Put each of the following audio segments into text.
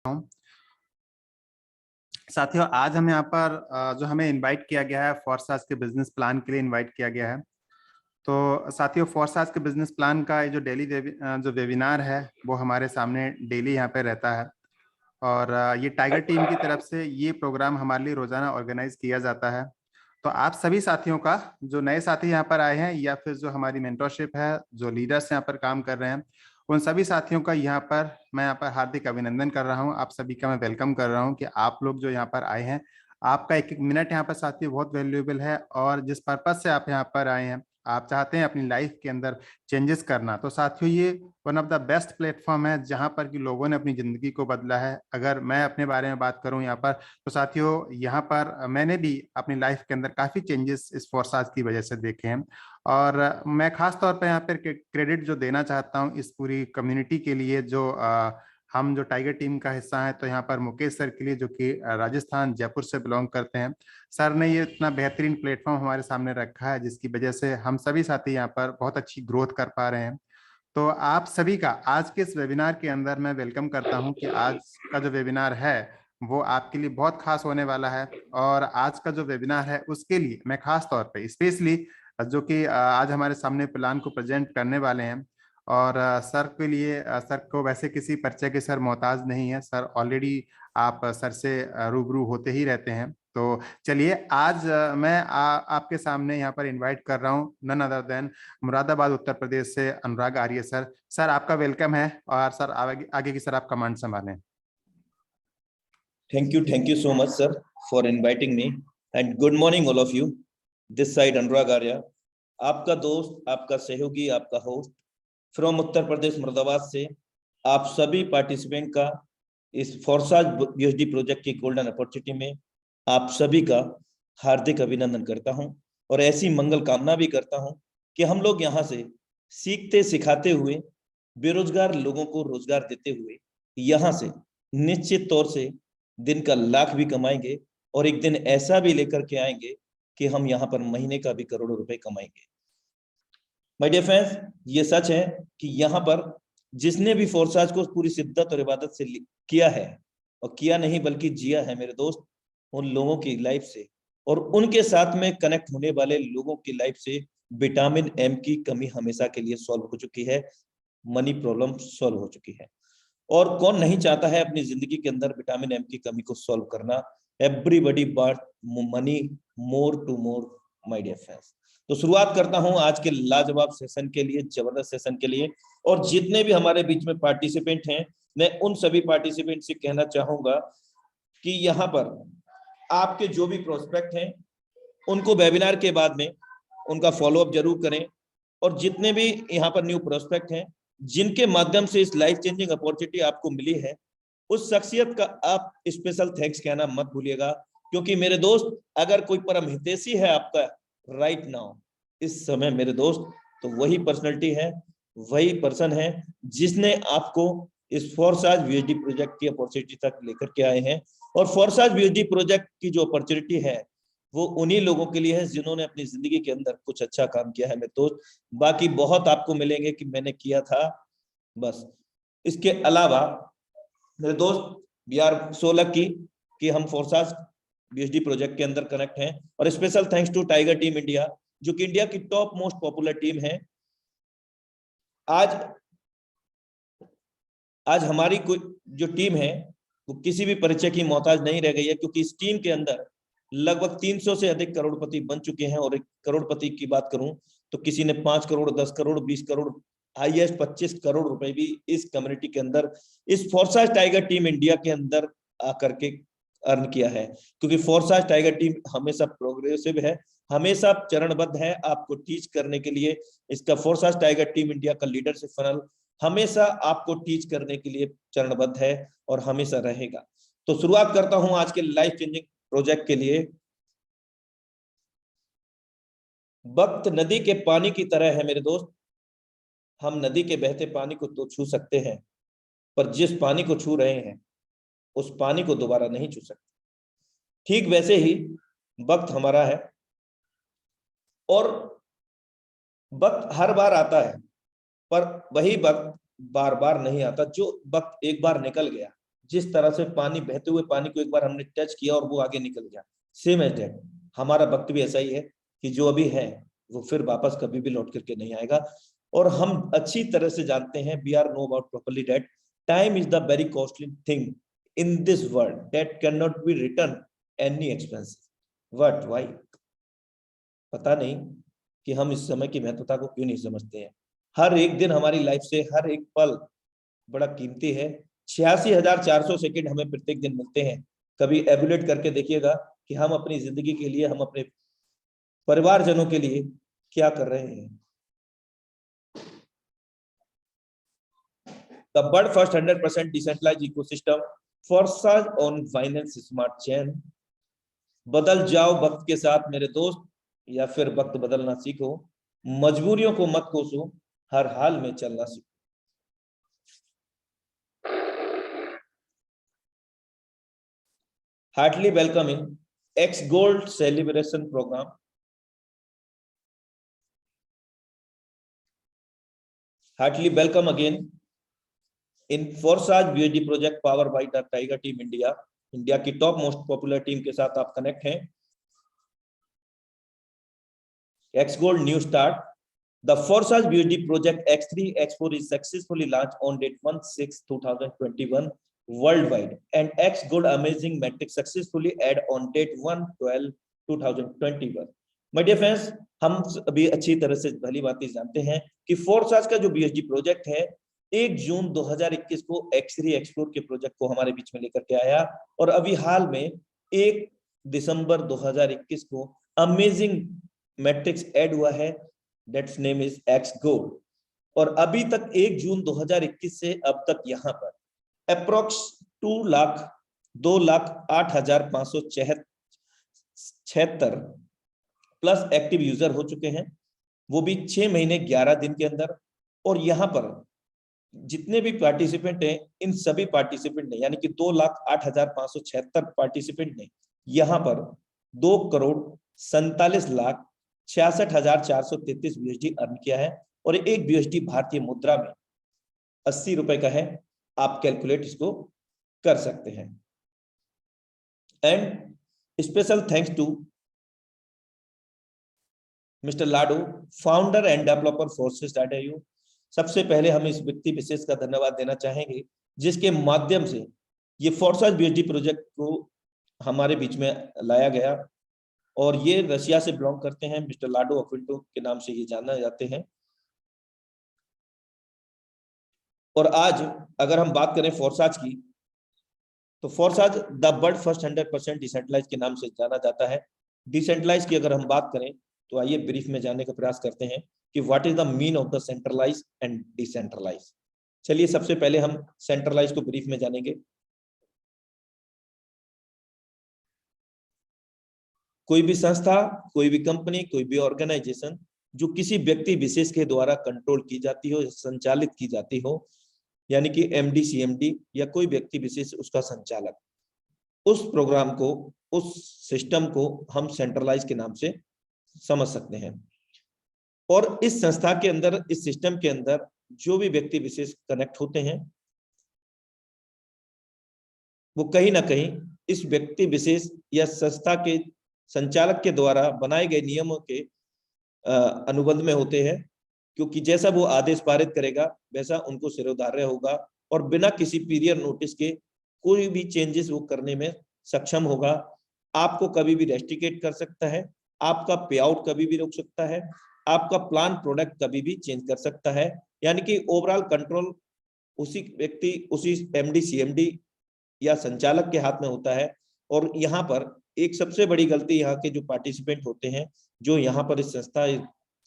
हूँ। साथियों, आज हम यहाँ पर जो हमें इनवाइट किया गया है फोरसास के बिजनेस प्लान के लिए इनवाइट किया गया है। तो साथियों, फोरसास के बिजनेस प्लान का जो डेली जो वेबिनार है वो हमारे सामने डेली यहाँ पे रहता है। और ये टाइगर टीम की तरफ से ये प्रोग्राम हमारे लिए रोजाना ऑर्गेनाइज किया जाता है। तो आप सभी साथियों का, जो नए साथी यहाँ पर आए हैं या फिर जो हमारी मेंटरशिप है, जो लीडर्स यहाँ पर काम कर रहे हैं, उन सभी साथियों का मैं यहाँ पर हार्दिक अभिनंदन कर रहा हूँ। आप सभी का मैं वेलकम कर रहा हूँ कि आप लोग जो यहाँ पर आए हैं, आपका एक एक मिनट यहाँ पर साथियों बहुत वैल्यूएबल है। और जिस पर्पज से आप यहाँ पर आए हैं, आप चाहते हैं अपनी लाइफ के अंदर चेंजेस करना, तो साथियों ये one of the best platform है जहां पर कि लोगों ने अपनी जिंदगी को बदला है। अगर मैं अपने बारे में बात करूं यहाँ पर, तो साथियों यहाँ पर मैंने भी अपनी लाइफ के अंदर काफी चेंजेस इस फोरसाज की वजह से देखे हैं। और मैं खास तौर पर यहाँ पर क्रेडिट जो देना चाहता हूँ इस पूरी कम्युनिटी के लिए, जो हम जो टाइगर टीम का हिस्सा है, तो यहाँ पर मुकेश सर के लिए, जो कि राजस्थान जयपुर से बिलोंग करते हैं। सर ने ये इतना बेहतरीन प्लेटफॉर्म हमारे सामने रखा है जिसकी वजह से हम सभी साथी यहाँ पर बहुत अच्छी ग्रोथ कर पा रहे हैं। तो आप सभी का आज के इस वेबिनार के अंदर मैं वेलकम करता हूं कि आज का जो वेबिनार है वो आपके लिए बहुत खास होने वाला है। और आज का जो वेबिनार है उसके लिए मैं खास तौर पे स्पेशली, जो कि आज हमारे सामने प्लान को प्रेजेंट करने वाले हैं। और सर के लिए, सर को वैसे किसी परिचय के सर मोहताज नहीं है। सर ऑलरेडी आप सर से रूबरू होते ही रहते हैं। तो चलिए, आज मैं आपके सामने यहाँ पर इनवाइट कर रहा हूँ none other than Moradabad Uttar Pradesh से अनुराग आर्य सर। सर आपका वेलकम है। और सर आगे की सर आप command संभालें। Thank you so much, sir, for inviting me. And good morning, all of you. This side Anurag Arya, आपका दोस्त, आपका सहयोगी, आपका होस्ट फ्रॉम उत्तर प्रदेश मुरादाबाद से आप सभी पार्टिसिपेंट का इस फोरसाज बीएसडी प्रोजेक्ट की गोल्डन अपॉर्चुनिटी में आप सभी का हार्दिक अभिनंदन करता हूं और ऐसी मंगल कामना भी करता हूं कि हम लोग यहाँ से सीखते सिखाते हुए, बेरोजगार लोगों को रोजगार देते हुए यहाँ से निश्चित तौर से दिन का लाख भी कमाएंगे और एक दिन ऐसा भी लेकर के आएंगे कि हम यहाँ पर महीने का भी करोड़ों रुपए कमाएंगे। माय डियर फ्रेंड्स, ये सच है कि यहाँ पर जिसने भी फोरसाज को पूरी शिद्दत और इबादत से किया है, और किया नहीं बल्कि जिया है मेरे दोस्त, उन लोगों की लाइफ से और उनके साथ में कनेक्ट होने वाले लोगों की लाइफ से विटामिन एम की कमी हमेशा के लिए सॉल्व हो चुकी है, मनी प्रॉब्लम सॉल्व हो चुकी है। और कौन नहीं चाहता है अपनी जिंदगी के अंदर विटामिन एम की कमी को सॉल्व करना। Everybody want money more to more, my dear friends. तो शुरुआत करता हूं आज के लाजवाब सेशन के लिए, जबरदस्त सेशन के लिए। और जितने भी हमारे बीच में पार्टिसिपेंट हैं, मैं उन सभी पार्टिसिपेंट से कहना चाहूंगा कि यहाँ पर आपके जो भी प्रोस्पेक्ट हैं उनको वेबिनार के बाद में उनका फॉलोअप जरूर करें। और जितने भी यहाँ पर न्यू प्रोस्पेक्ट हैं जिनके माध्यम से इस लाइफ चेंजिंग अपॉर्चुनिटी आपको मिली है, उस शख्सियत का आप स्पेशल थैंक्स कहना मत भूलिएगा। क्योंकि मेरे दोस्त, अगर कोई परम हितैषी है आपका राइट नाउ इस समय मेरे दोस्त, तो वही पर्सनैलिटी है, वही पर्सन है जिसने आपको इस फोरसाज बीएसडी प्रोजेक्ट की अपॉर्चुनिटी तक लेकर के आए हैं। और फोरसाज बीएसडी प्रोजेक्ट की जो अपॉर्चुनिटी है वो उन्हीं लोगों के लिए है जिन्होंने अपनी जिंदगी के अंदर कुछ अच्छा काम किया है मेरे दोस्त। बाकी बहुत आपको मिलेंगे कि मैंने किया था, बस। इसके अलावा मेरे दोस्त, वी आर सो लकी कि हम फोरसाज बीएसडी प्रोजेक्ट के अंदर कनेक्ट हैं। और special thanks to tiger team India, जो कि इंडिया की टॉप मोस्ट पॉपुलर टीम है। आज हमारी कोई जो टीम है वो किसी भी परिचय की मोहताज नहीं रह गई है, क्योंकि इस टीम के अंदर लगभग 300 से अधिक करोड़पति बन चुके हैं। और एक करोड़पति की बात करूं तो किसी ने 5 करोड़, 10 करोड़, 20 करोड़, हाईएस्ट 25 करोड़ रुपए भी इस कम्युनिटी के अंदर, इस फोरसाज टाइगर टीम इंडिया के अंदर आकर के अर्न किया है। क्योंकि फोरसाज टाइगर टीम हमेशा प्रोग्रेसिव है, हमेशा चरणबद्ध है आपको टीच करने के लिए। इसका फोरसाज टाइगर टीम इंडिया का लीडरशिप फनल हमेशा आपको टीच करने के लिए चरणबद्ध है और हमेशा रहेगा। तो शुरुआत करता हूं आज के लाइफ चेंजिंग प्रोजेक्ट के लिए। वक्त नदी के पानी की तरह है मेरे दोस्त। हम नदी के बहते पानी को तो छू सकते हैं, पर जिस पानी को छू रहे हैं उस पानी को दोबारा नहीं छू सकते। ठीक वैसे ही वक्त हमारा है, और वक्त हर बार आता है, पर वही वक्त बार बार नहीं आता। जो वक्त एक बार निकल गया, जिस तरह से पानी, बहते हुए पानी को एक बार हमने टच किया और वो आगे निकल गया, सेम एज दैट हमारा वक्त भी ऐसा ही है कि जो अभी है वो फिर वापस कभी भी लौट करके नहीं आएगा। और हम अच्छी तरह से जानते हैं, we are know about properly that time is the very costly thing in this world that can not be return any expense. What, why? पता नहीं कि हम इस समय की महत्वता को क्यों नहीं समझते हैं। हर एक दिन हमारी लाइफ से, हर एक पल बड़ा कीमती है। 86,400 सेकंड हमें प्रत्येक दिन मिलते हैं। कभी एवल्यूएट करके देखिएगा कि हम अपनी जिंदगी के लिए, हम अपने परिवारजनों के लिए क्या कर रहे हैं। The bird first 100% decentralized ecosystem Forsage on Binance Smart Chain। बदल जाओ वक्त के साथ मेरे दोस्त, या फिर वक्त बदलना सीखो, मजबूरियों को मत कोसो, हर हाल में चलना सीखो। Heartily welcome in X Gold celebration program। Heartily welcome again in Forsage BSD project powered by the Tiger Team India। India की टॉप मोस्ट पॉपुलर टीम के साथ आप कनेक्ट हैं। X Gold new start। The Forsage BSD project X3 X4 is successfully launched on date 1/6/2021 worldwide, and X Gold amazing metrics successfully add on date 1/12/2021। My dear friends, हम अभी अच्छी तरह से भली बातें जानते हैं कि Forsage का जो BSD प्रोजेक्ट है 1 जून 2021 को X3 X4 के प्रोजेक्ट को हमारे बीच में लेकर के आया, और अभी हाल में 1 दिसंबर 2021 को अमेजिंग मैट्रिक्स ऐड हुआ है, that's name is X Gold। और अभी तक 1 जून 2021 से अब तक यहाँ पर अप्रोक्स 2,08,576 प्लस एक्टिव यूजर हो चुके हैं, वो भी 6 महीने 11 दिन के अंदर। और यहाँ पर जितने भी पार्टिसिपेंट हैं, इन सभी पार्टिसिपेंट ने, यानी कि 2,08,576 पार्टिसिपेंट ने यहाँ पर 2,47,66,433 BSD अर्न किया है। और एक BSD भारतीय मुद्रा में 80 रुपए का है, आप कैलकुलेट इसको कर सकते हैं। And special thanks to mister Lado, founder and developer Forsage.io। सबसे पहले हम इस व्यक्ति विशेष का धन्यवाद देना चाहेंगे जिसके माध्यम से ये Forsage BSD प्रोजेक्ट को हमारे बीच में लाया गया, और ये रशिया से बिलोंग करते हैं, मिस्टर लाडो अफिल्टो के नाम से ये जाना जाते हैं। और आज अगर हम बात करें Forsage की, तो Forsage the world first 100% decentralise के नाम से जाना जाता है। डिसेंट्रलाइज की अगर हम बात करें तो आइए ब्रीफ में जाने का प्रयास करते हैं कि what is the mean of the centralise and decentralise. चलिए सबसे पहले हम सेंट्रलाइज को ब्रीफ में जानेंगे। कोई भी संस्था, कोई भी कंपनी, कोई भी ऑर्गेनाइजेशन जो किसी व्यक्ति विशेष के द्वारा कंट्रोल की जाती हो, संचालित की जाती हो, यानी कि MD CMD या कोई व्यक्ति विशेष उसका संचालक, उस प्रोग्राम को, उस सिस्टम को हम सेंट्रलाइज के नाम से समझ सकते हैं। और इस संस्था के अंदर, इस सिस्टम के अंदर जो भी व्यक्ति विशेष कनेक्ट होते हैं, वो कहीं ना कहीं इस व्यक्ति विशेष या संस्था के संचालक के द्वारा बनाए गए नियमों के अनुबंध में होते हैं, क्योंकि जैसा वो आदेश पारित करेगा वैसा उनको सिरोधार्य होगा, और बिना किसी पीरियड नोटिस के कोई भी चेंजेस वो करने में सक्षम होगा। आपको कभी भी रेस्ट्रिकेट कर सकता है, आपका पे आउट कभी भी रोक सकता है, आपका प्लान प्रोडक्ट कभी भी चेंज कर सकता है, यानी कि ओवरऑल कंट्रोल उसी व्यक्ति, उसी MD CMD या संचालक के हाथ में होता है। और यहाँ पर एक सबसे बड़ी गलती यहाँ के जो पार्टिसिपेंट होते हैं, जो यहाँ पर इस संस्था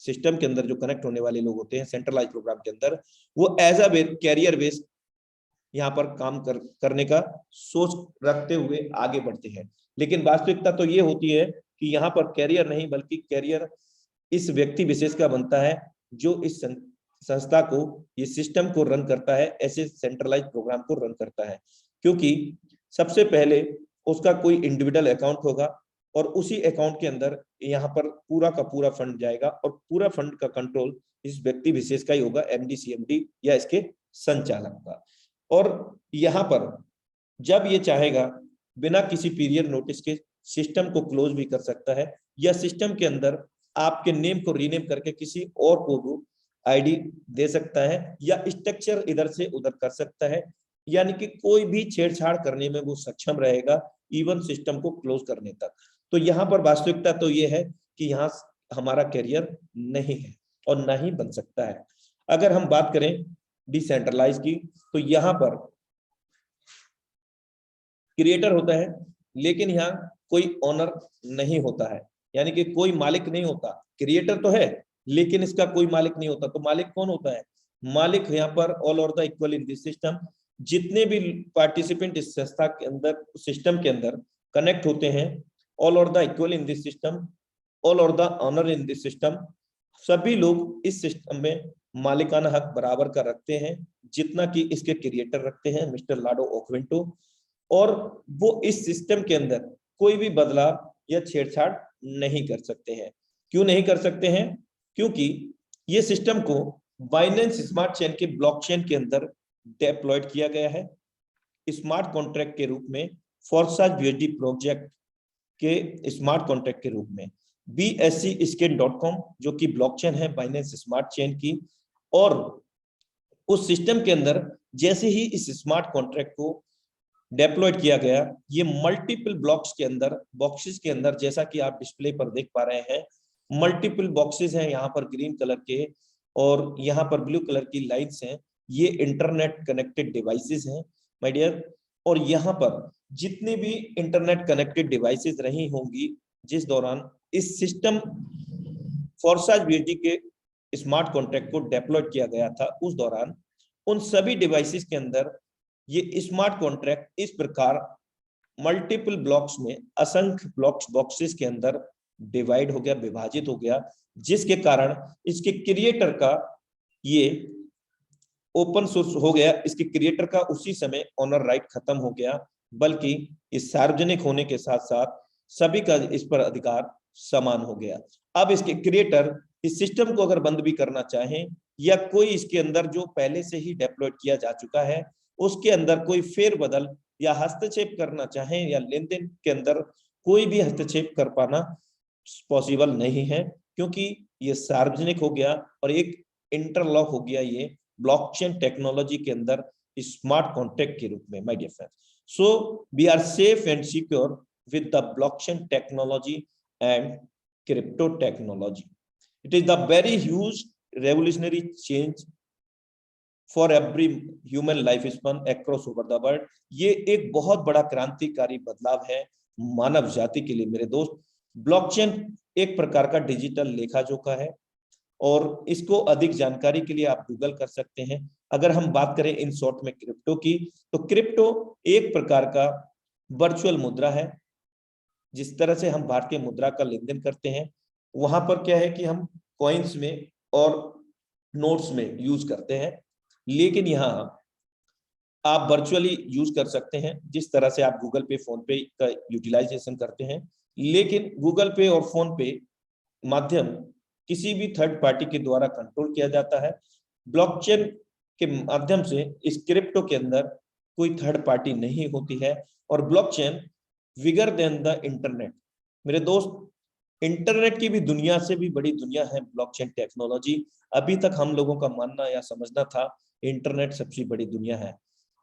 सिस्टम के अंदर जो कनेक्ट होने वाले लोग होते हैं सेंट्रलाइज प्रोग्राम के अंदर, वो एज अ कैरियर बेस्ड यहाँ पर काम करने का सोच रखते हुए आगे बढ़ते हैं। लेकिन वास्तविकता तो ये होती है कि यहाँ पर कैरियर नहीं, बल्कि कैरियर इस व्यक्ति विशेष का बनता है जो इस संस्था को, ये सिस्टम को रन करता है, ऐसे सेंट्रलाइज प्रोग्राम को रन करता है। क्योंकि सबसे पहले उसका कोई इंडिविजुअल अकाउंट होगा, और उसी अकाउंट के अंदर यहाँ पर पूरा का पूरा फंड जाएगा, और पूरा फंड का कंट्रोल इस व्यक्ति विशेष का ही होगा, MD CMD या इसके संचालक का। और यहाँ पर जब ये चाहेगा बिना किसी पीरियड नोटिस के सिस्टम को क्लोज भी कर सकता है, या सिस्टम के अंदर आपके नेम को रीनेम करके किसी और को आईडी दे सकता है, या स्ट्रक्चर इधर से उधर कर सकता है। यानी कि कोई भी छेड़छाड़ करने में वो सक्षम रहेगा, इवन सिस्टम को क्लोज करने तक। तो यहाँ पर वास्तविकता तो ये है कि यहाँ हमारा करियर नहीं है और ना ही बन सकता है। अगर हम बात करें डिसेंट्रलाइज की, तो यहाँ पर क्रिएटर होता है, लेकिन यहाँ कोई ओनर नहीं होता है, यानी कि कोई मालिक नहीं होता। क्रिएटर तो है लेकिन इसका कोई मालिक नहीं होता। तो मालिक कौन होता है? मालिक यहाँ पर all over the equal in this system. जितने भी पार्टिसिपेंट इस संस्था के अंदर, सिस्टम के अंदर कनेक्ट होते हैं, all over the equal in this system, all over the owner in this system, सभी लोग इस सिस्टम में मालिकाना हक बराबर का रखते हैं, जितना कि इसके क्रिएटर रखते हैं मिस्टर लाडो ओक्विंटो। और वो इस सिस्टम के अंदर कोई भी बदलाव या छेड़छाड़ नहीं कर सकते हैं। क्यों नहीं कर सकते हैं? क्योंकि ये सिस्टम को बाइनेंस स्मार्ट चेन के ब्लॉकचेन के अंदर डेप्लॉयड किया गया है स्मार्ट कॉन्ट्रैक्ट के रूप में, फोर्साज बीएसडी प्रोजेक्ट के स्मार्ट कॉन्ट्रैक्ट के रूप में। BSC-scan.com जो कि ब्लॉकचेन है बाइनेंस स्मार्ट चेन की, और उस सिस्टम के अंदर जैसे ही इस स्मार्ट कॉन्ट्रैक्ट को डेप्लॉयड किया गया, ये मल्टीपल ब्लॉक्स के अंदर, बॉक्सेस के अंदर, जैसा कि आप डिस्प्ले पर देख पा रहे हैं, मल्टीपल बॉक्सेस हैं यहाँ पर ग्रीन कलर के, और यहाँ पर ब्लू कलर की लाइन्स हैं। ये इंटरनेट कनेक्टेड डिवाइसेस हैं माय डियर। और यहाँ पर जितनी भी इंटरनेट कनेक्टेड डिवाइसेस रही होंगी जिस दौरान इस सिस्टम फोर्साज बीएसडी के स्मार्ट कॉन्ट्रैक्ट को डेप्लॉयड किया गया था, उस दौरान उन सभी डिवाइसेस के अंदर ये स्मार्ट कॉन्ट्रैक्ट इस प्रकार मल्टीपल ब्लॉक्स में, असंख्य ब्लॉक्स बॉक्सेस के अंदर डिवाइड हो गया, विभाजित हो गया, जिसके कारण इसके क्रिएटर का ये ओपन सोर्स हो गया। इसके क्रिएटर का उसी समय ऑनर राइट खत्म हो गया, बल्कि इस सार्वजनिक होने के साथ साथ सभी का इस पर अधिकार समान हो गया। अब इसके क्रिएटर इस सिस्टम को अगर बंद भी करना चाहें, या कोई इसके अंदर जो पहले से ही डेप्लॉयड किया जा चुका है उसके अंदर कोई फेरबदल या हस्तक्षेप करना चाहें, या लेन देन के अंदर कोई भी हस्तक्षेप कर पाना पॉसिबल नहीं है, क्योंकि ये सार्वजनिक हो गया और एक इंटरलॉक हो गया ये ब्लॉकचेन टेक्नोलॉजी के अंदर स्मार्ट कॉन्ट्रैक्ट के रूप में my dear friends. So we are safe and secure with the blockchain technology and crypto technology. It is the very huge revolutionary change for every human lifespan across over the world. ये एक बहुत बड़ा क्रांतिकारी बदलाव है मानव जाति के लिए मेरे दोस्त। ब्लॉकचेन एक प्रकार का डिजिटल लेखा जोखा है, और इसको अधिक जानकारी के लिए आप गूगल कर सकते हैं। अगर हम बात करें इन शॉर्ट में क्रिप्टो की, तो क्रिप्टो एक प्रकार का वर्चुअल मुद्रा है। जिस तरह से हम भारतीय मुद्रा का लेन देन करते हैं, वहां पर क्या है कि हम कॉइन्स में और नोट्स में यूज करते हैं, लेकिन यहाँ आप वर्चुअली यूज कर सकते हैं। जिस तरह से आप गूगल पे, फोन पे का यूटिलाइजेशन करते हैं, लेकिन गूगल पे और फोन पे माध्यम किसी भी थर्ड पार्टी के द्वारा कंट्रोल किया जाता है। ब्लॉकचेन के माध्यम से इस क्रिप्टो के अंदर कोई थर्ड पार्टी नहीं होती है, और blockchain bigger than the internet. मेरे दोस्त, इंटरनेट की भी दुनिया से भी बड़ी दुनिया है ब्लॉकचेन टेक्नोलॉजी। अभी तक हम लोगों का मानना या समझना था इंटरनेट सबसे बड़ी दुनिया है।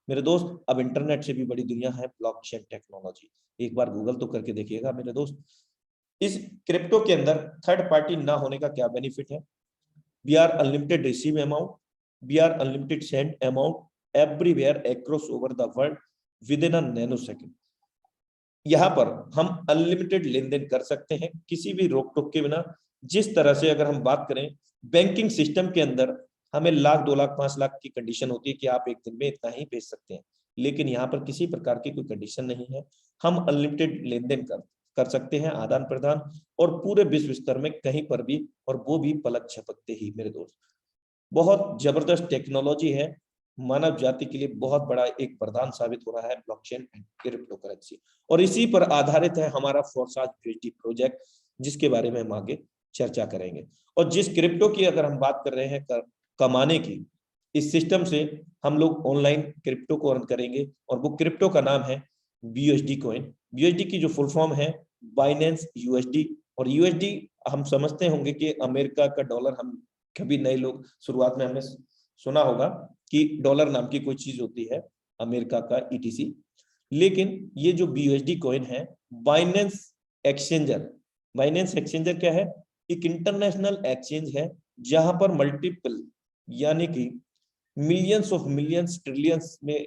मेरे दोस्त, अब इंटरनेट से भी बड़ी दुनिया है ब्लॉकचेन टेक्नोलॉजी। एक बार गूगल तो करके देखिएगा मेरे दोस्त। इस क्रिप्टो के अंदर थर्ड पार्टी ना होने का क्या बेनिफिट है? We are unlimited receive amount, we are unlimited send amount everywhere across over the world within a nano second. यहाँ पर हम अनलिमिटेड लेन देन कर सकते हैं किसी भी रोक टोक के बिना। जिस तरह से अगर हम बात करें बैंकिंग सिस्टम के अंदर, हमें 1 लाख 2 लाख 5 लाख की कंडीशन होती है कि आप एक दिन में इतना ही भेज सकते हैं, लेकिन यहाँ पर किसी प्रकार की कोई कंडीशन नहीं है। हम अनलिमिटेड लेन देन कर सकते हैं, आदान प्रदान, और पूरे विश्व स्तर में कहीं पर भी, और वो भी पलक झपकते ही मेरे दोस्त। बहुत जबरदस्त टेक्नोलॉजी है, मानव जाति के लिए बहुत बड़ा एक वरदान साबित हो रहा है ब्लॉकचेन एंड क्रिप्टो करेंसी, और इसी पर आधारित है हमारा फोर्साज बीएसडी प्रोजेक्ट, जिसके बारे में हम आगे चर्चा करेंगे। और जिस क्रिप्टो की अगर हम बात कर रहे हैं कमाने की, इस सिस्टम से हम लोग ऑनलाइन क्रिप्टो को अर्न करेंगे और वो क्रिप्टो का नाम है BUSD कॉइन। BUSD की जो फुल फॉर्म है बाइनेंस USD, और USD हम समझते होंगे कि अमेरिका का डॉलर। हम कभी नए लोग शुरुआत में हमने सुना होगा कि डॉलर नाम की कोई चीज होती है अमेरिका का ETC, लेकिन ये जो BUSD कॉइन है बाइनेंस एक्सचेंजर, बाइनेंस एक्सचेंजर क्या है? एक इंटरनेशनल एक्सचेंज है जहां पर मल्टीपल यानी कि मिलियंस ऑफ मिलियंस ट्रिलियंस में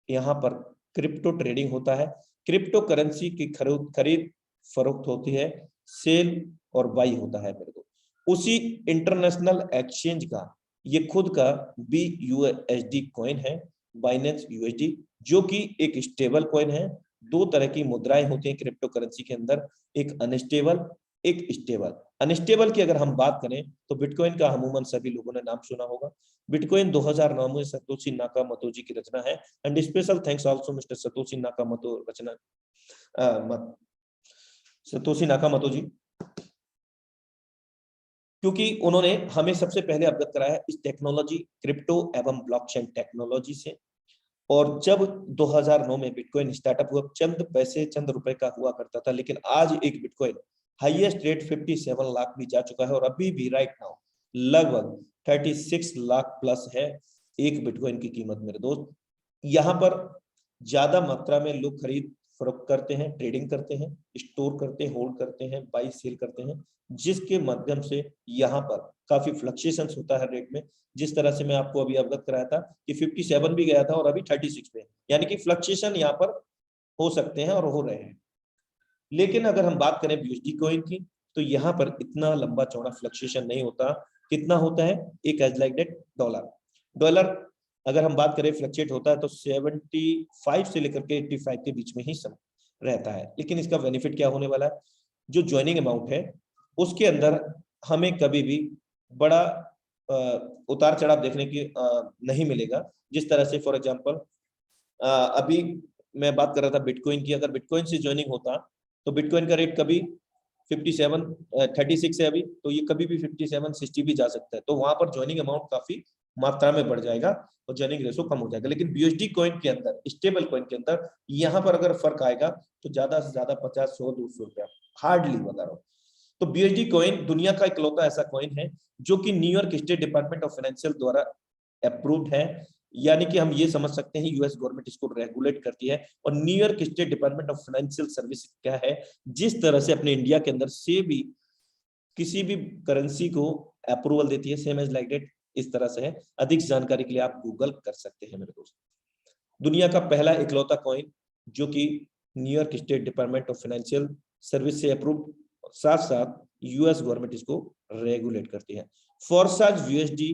यहाँ पर क्रिप्टो ट्रेडिंग होता है। क्रिप्टो करेंसी की खरीद फरोख्त होती है, सेल और बाई होता है मेरे को। उसी इंटरनेशनल एक्सचेंज का ये खुद का BUSD कॉइन है, बाइनेंस USD, जो कि एक स्टेबल कॉइन है। दो तरह की मुद्राएं होती हैं क्रिप्टो करेंसी के अंदर, एक अनस्टेबल, एक स्टेबल। अनस्टेबल की अगर हम बात करें तो बिटकॉइन का अमूमन सभी लोगों ने नाम सुना होगा। बिटकॉइन 2009 में सतोशी नाकामोटो जी की रचना है, and special thanks also mister Satoshi Nakamoto Satoshi Nakamoto ji, क्योंकि उन्होंने हमें सबसे पहले अवगत कराया इस टेक्नोलॉजी क्रिप्टो एवं ब्लॉकचेन टेक्नोलॉजी से। और जब 2009 में बिटकॉइन स्टार्टअप हुआ, चंद पैसे चंद रुपए का हुआ करता था, लेकिन आज एक बिटकॉइन हाईएस्ट रेट 57 लाख भी जा चुका है, और अभी भी राइट नाउ लगभग 36 लाख प्लस है एक बिटकॉइन की कीमत मेरे दोस्त। यहाँ पर ज्यादा मात्रा में लोग खरीद फरोख्त करते हैं, ट्रेडिंग करते हैं, स्टोर करते हैं, होल्ड करते हैं, बाई सेल करते हैं, जिसके माध्यम से यहाँ पर काफी फ्लक्चुएशंस होता है रेट में। जिस तरह से मैं आपको अभी अवगत कराया था कि 57 भी गया था और अभी 36 पे, यानी कि फ्लक्चुएशन यहाँ पर हो सकते हैं और हो रहे हैं। लेकिन अगर हम बात करें BUSD कॉइन की, तो यहाँ पर इतना लंबा चौड़ा फ्लक्चुएशन नहीं होता। कितना होता है? एक एज लाइक दैट डॉलर अगर हम बात करें फ्लक्चुएट होता है तो 75 से लेकर के 85 के बीच में ही रहता है। लेकिन इसका बेनिफिट क्या होने वाला है? जो ज्वाइनिंग अमाउंट है उसके अंदर हमें कभी भी बड़ा उतार चढ़ाव देखने की नहीं मिलेगा। जिस तरह से फॉर एग्जांपल अभी मैं बात कर रहा था बिटकॉइन की, अगर बिटकॉइन से ज्वाइनिंग होता तो बिटकॉइन का रेट कभी 36 है अभी, तो ये कभी भी 57 60 भी जा सकता है। तो वहां पर ज्वाइनिंग अमाउंट काफी मात्रा में बढ़ जाएगा और ज्वाइनिंग रेशो कम हो जाएगा। लेकिन BUSD कॉइन के अंदर, स्टेबल कॉइन के अंदर यहाँ पर अगर फर्क आएगा तो ज्यादा से ज्यादा 50 100 200 रुपया हार्डली बता रहा हूँ। तो BUSD कॉइन दुनिया का इकलौता ऐसा कॉइन है जो कि New York state department of financial द्वारा अप्रूव्ड है, यानी कि हम ये समझ सकते हैं US गवर्नमेंट इसको रेगुलेट करती है। और New York state department of financial service क्या है, जिस तरह से अपने इंडिया के अंदर से भी किसी भी करेंसी को अप्रूवल देती है, सेम एज लाइक दैट इस तरह से है। अधिक जानकारी के लिए आप गूगल कर सकते हैं मेरे दोस्त। दुनिया का पहला इकलौता कॉइन जो कि New York state department of financial service से अप्रूव्ड, साथ साथ US गवर्नमेंट इसको रेगुलेट करती है। Forsage USD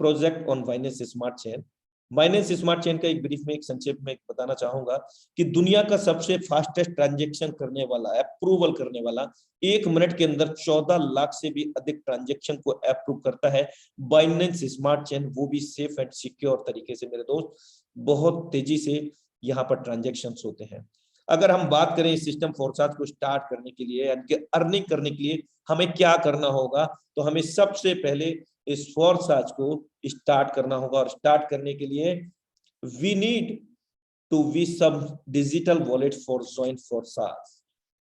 project on Binance smart chain. Binance smart chain का एक ब्रीफ में, एक संक्षेप में बताना चाहूंगा कि दुनिया का सबसे फास्टेस्ट ट्रांजैक्शन करने वाला, अप्रूवल करने वाला, 1 मिनट के अंदर 14 लाख से भी अधिक ट्रांजैक्शन को अप्रूव करता है बाइनेंस स्मार्ट चेन, वो भी सेफ एंड सिक्योर तरीके से मेरे दोस्त। बहुत तेजी से यहाँ पर ट्रांजैक्शन होते हैं। अगर हम बात करें इस सिस्टम फोर्साज को स्टार्ट करने के लिए, यानी कि अर्निंग करने के लिए हमें क्या करना होगा, तो हमें सबसे पहले इस फोर्साज को स्टार्ट करना होगा। और स्टार्ट करने के लिए we need to be some digital wallet for join Forsage.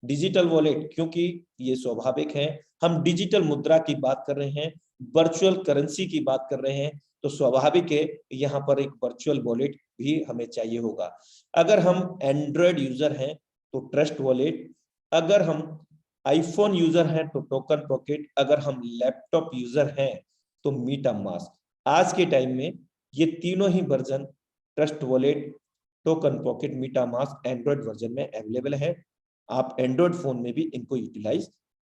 Digital wallet, क्योंकि ये स्वाभाविक है, हम डिजिटल मुद्रा की बात कर रहे हैं, वर्चुअल करेंसी की बात कर रहे हैं, तो स्वाभाविक है यहाँ पर एक वर्चुअल वॉलेट भी हमें चाहिए होगा। अगर हम एंड्रॉयड यूजर हैं तो ट्रस्ट वॉलेट, अगर हम आईफोन यूजर हैं तो टोकन पॉकेट, अगर हम लैपटॉप यूजर हैं तो मीटामास्क। आज के टाइम में ये तीनों ही version, trust wallet, token pocket, MetaMask, android version में अवेलेबल है। आप एंड्रॉयड फोन में भी इनको यूटिलाइज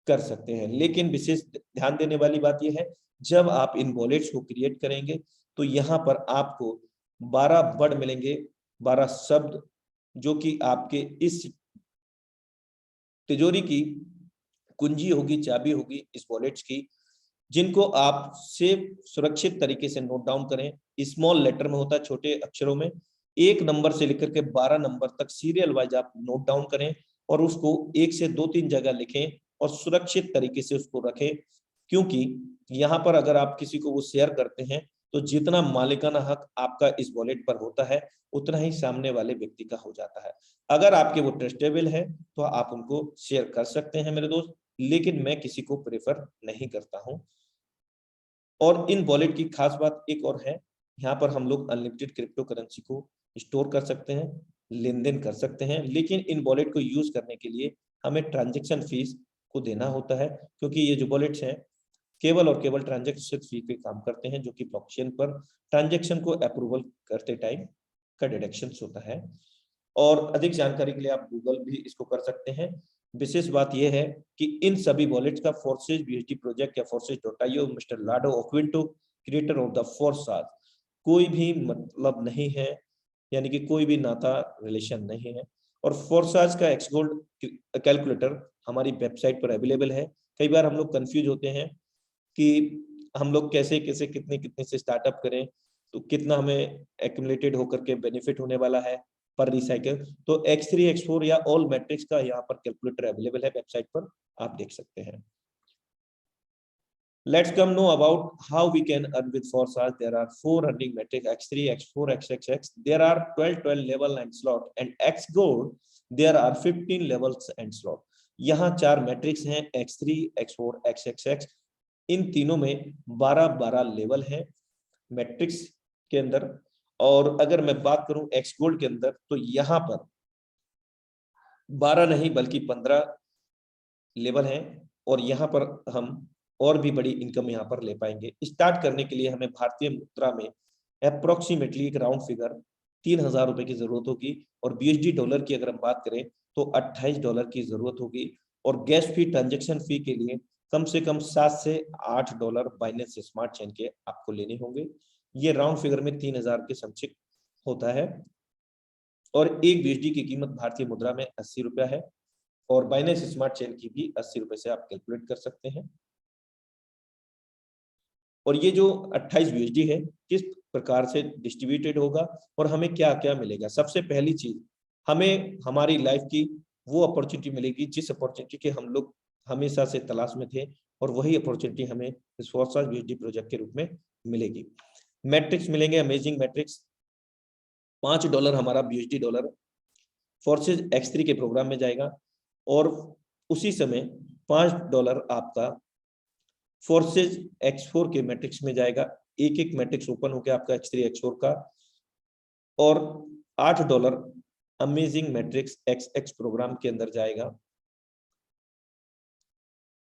कर सकते हैं। लेकिन विशेष ध्यान देने वाली बात यह है, जब आप इन वॉलेट्स को क्रिएट करेंगे तो यहाँ पर आपको 12 वर्ड मिलेंगे, 12 शब्द, जो कि आपके इस तिजोरी की कुंजी होगी, चाबी होगी इस वॉलेट्स की, जिनको आप सेफ सुरक्षित तरीके से नोट डाउन करें। स्मॉल लेटर में होता है, छोटे अक्षरों में, 1 नंबर से लेकर के 12 नंबर तक सीरियल वाइज आप नोट डाउन करें और उसको 1 से 2-3 जगह लिखें और सुरक्षित तरीके से उसको रखें। क्योंकि यहाँ पर अगर आप किसी को वो शेयर करते हैं तो जितना मालिकाना हक आपका इस वॉलेट पर होता है उतना ही सामने वाले व्यक्ति का हो जाता है। अगर आपके वो ट्रस्टेबल है तो आप उनको शेयर कर सकते हैं मेरे दोस्त, लेकिन मैं किसी को प्रेफर नहीं करता हूं। और इन वॉलेट की खास बात एक और है, यहाँ पर हम लोग अनलिमिटेड क्रिप्टो करेंसी को स्टोर कर सकते हैं, लेन देन कर सकते हैं, लेकिन इन वॉलेट को यूज करने के लिए हमें ट्रांजेक्शन फीस को देना होता है, क्योंकि ये जो वॉलेट्स हैं केवल और केवल ट्रांजेक्शन फी पे काम करते हैं, जो कि ब्लॉकचेन पर ट्रांजेक्शन को अप्रूवल करते टाइम का डिडक्शन होता है। और अधिक जानकारी के लिए आप गूगल भी इसको कर सकते हैं। विशेष बात यह है कि इन सभी वॉलेट्स का फोर्सेज बीएसडी प्रोजेक्ट या फोर्सेज.io मिस्टर लाडो ओक्विंटो क्रिएटर ऑफ द फोर्साज कोई भी मतलब नहीं है, यानी कि कोई भी नाता रिलेशन नहीं है। और फोर्साज का एक्सगोल्ड कैलकुलेटर हमारी वेबसाइट पर अवेलेबल है। कई बार हम लोग कंफ्यूज होते हैं कि हम लोग कैसे कैसे कितने कितने से स्टार्टअप करें, तो कितना हमें एक्यूमुलेटेड होकर के बेनिफिट होने वाला है पर रिसाइकल। तो X3 X4 या ऑल मैट्रिक्स का यहाँ पर कैलकुलेटर अवेलेबल है वेबसाइट पर, आप देख सकते हैं। Let's come know about how we can earn with Forsage. There are 4 earning metrics X3, X4, XXX. There are 12 level and slot, and X Gold there are 15 levels and slot. यहाँ 4 matrix हैं X3, X4, XXX। इन तीनों में 12-12 level है matrix के अंदर। और अगर मैं बात करूं एक्स गोल्ड के अंदर, तो यहाँ पर 12 नहीं बल्कि 15 लेवल हैं, और यहाँ पर हम और भी बड़ी इनकम यहाँ पर ले पाएंगे। स्टार्ट करने के लिए हमें भारतीय मुद्रा में अप्रोक्सीमेटली एक राउंड फिगर 3000 रुपए की जरूरत होगी, और बीएसडी डॉलर की अगर हम बात करें तो $28 की जरूरत होगी। और गैस फी ट्रांजेक्शन फी के लिए कम से कम $7 से $8 बाइनेंस स्मार्ट चेन के आपको लेने होंगे। ये राउंड फिगर में 3000 के समथिंग होता है। और एक बीएसडी की कीमत भारतीय मुद्रा में 80 रुपया है, और बाइनेंस स्मार्ट चेन की भी 80 रुपए से आप कैलकुलेट कर सकते हैं। और ये जो 28 बीएसडी है किस प्रकार से डिस्ट्रीब्यूटेड होगा और हमें क्या क्या मिलेगा। सबसे पहली चीज, हमें हमारी लाइफ की वो अपॉर्चुनिटी मिलेगी जिस अपॉर्चुनिटी के हम लोग हमेशा से तलाश में थे, और वही अपॉर्चुनिटी हमें इस फोर्साज बीएसडी प्रोजेक्ट के रूप में मिलेगी। मैट्रिक्स मिलेंगे, अमेजिंग मैट्रिक्स। $5 हमारा बीएसडी डॉलर फोर्सेज X3 के प्रोग्राम में जाएगा, और उसी समय $5 आपका फोर्सेज X4 के मैट्रिक्स में जाएगा। एक एक मैट्रिक्स ओपन होकर आपका X3 X4 का, और $8 अमेजिंग मैट्रिक्स XX प्रोग्राम के अंदर जाएगा।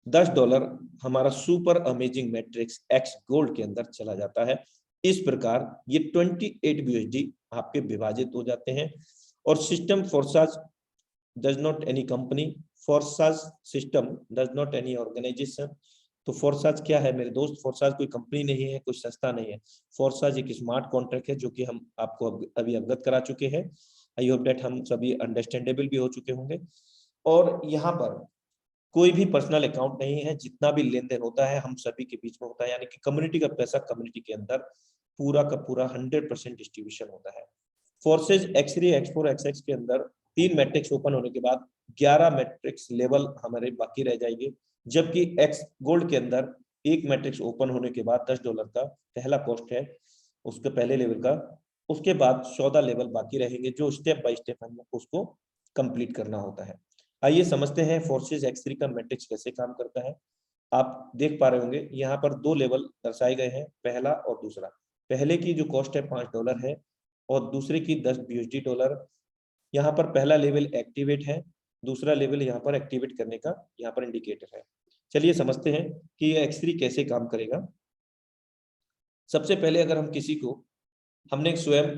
$10 हमारा super amazing matrix X gold के अंदर चला जाता है। इस प्रकार ये 28 बीएसडी आपके विभाजित हो जाते हैं। और system Forsage does not any company, Forsage system does not any organisation. तो फोर्साज क्या है मेरे दोस्त? फोर्साज कोई कंपनी नहीं है, कोई संस्था नहीं है। फोर्साज एक स्मार्ट कॉन्ट्रैक्ट है, जो कि हम आपको अभी अवगत करा चुके हैं। आई होप दैट हम सभी अंडरस्टैंडेबल भी हो चुके होंगे। और यहाँ पर कोई भी पर्सनल अकाउंट नहीं है, जितना भी लेन देन होता है हम सभी के बीच में होता है, यानी कि कम्युनिटी का पैसा कम्युनिटी के अंदर पूरा का पूरा 100% डिस्ट्रीब्यूशन होता है। फोर्सेज X3 X4 XX के अंदर 3 मैट्रिक्स ओपन होने के बाद 11 मैट्रिक्स लेवल हमारे बाकी रह जाएंगे, जबकि X गोल्ड के अंदर एक मैट्रिक्स ओपन होने के बाद $10 का पहला कॉस्ट है उसके पहले लेवल का, उसके बाद 14 लेवल बाकी रहेंगे जो स्टेप बाय स्टेप हम उसको कंप्लीट करना होता है। आइए समझते हैं फोर्सेज X3 का मैट्रिक्स कैसे काम करता है। आप देख पा रहे होंगे यहाँ पर 2 लेवल दर्शाए गए हैं, पहला और दूसरा। पहले की जो कॉस्ट है $5 है, और दूसरे की 10 बीएसडी डॉलर। यहाँ पर पहला लेवल एक्टिवेट है, दूसरा लेवल यहाँ पर एक्टिवेट करने का यहाँ पर इंडिकेटर है। चलिए समझते हैं कि ये X3 कैसे काम करेगा। सबसे पहले अगर हम किसी को, हमने स्वयं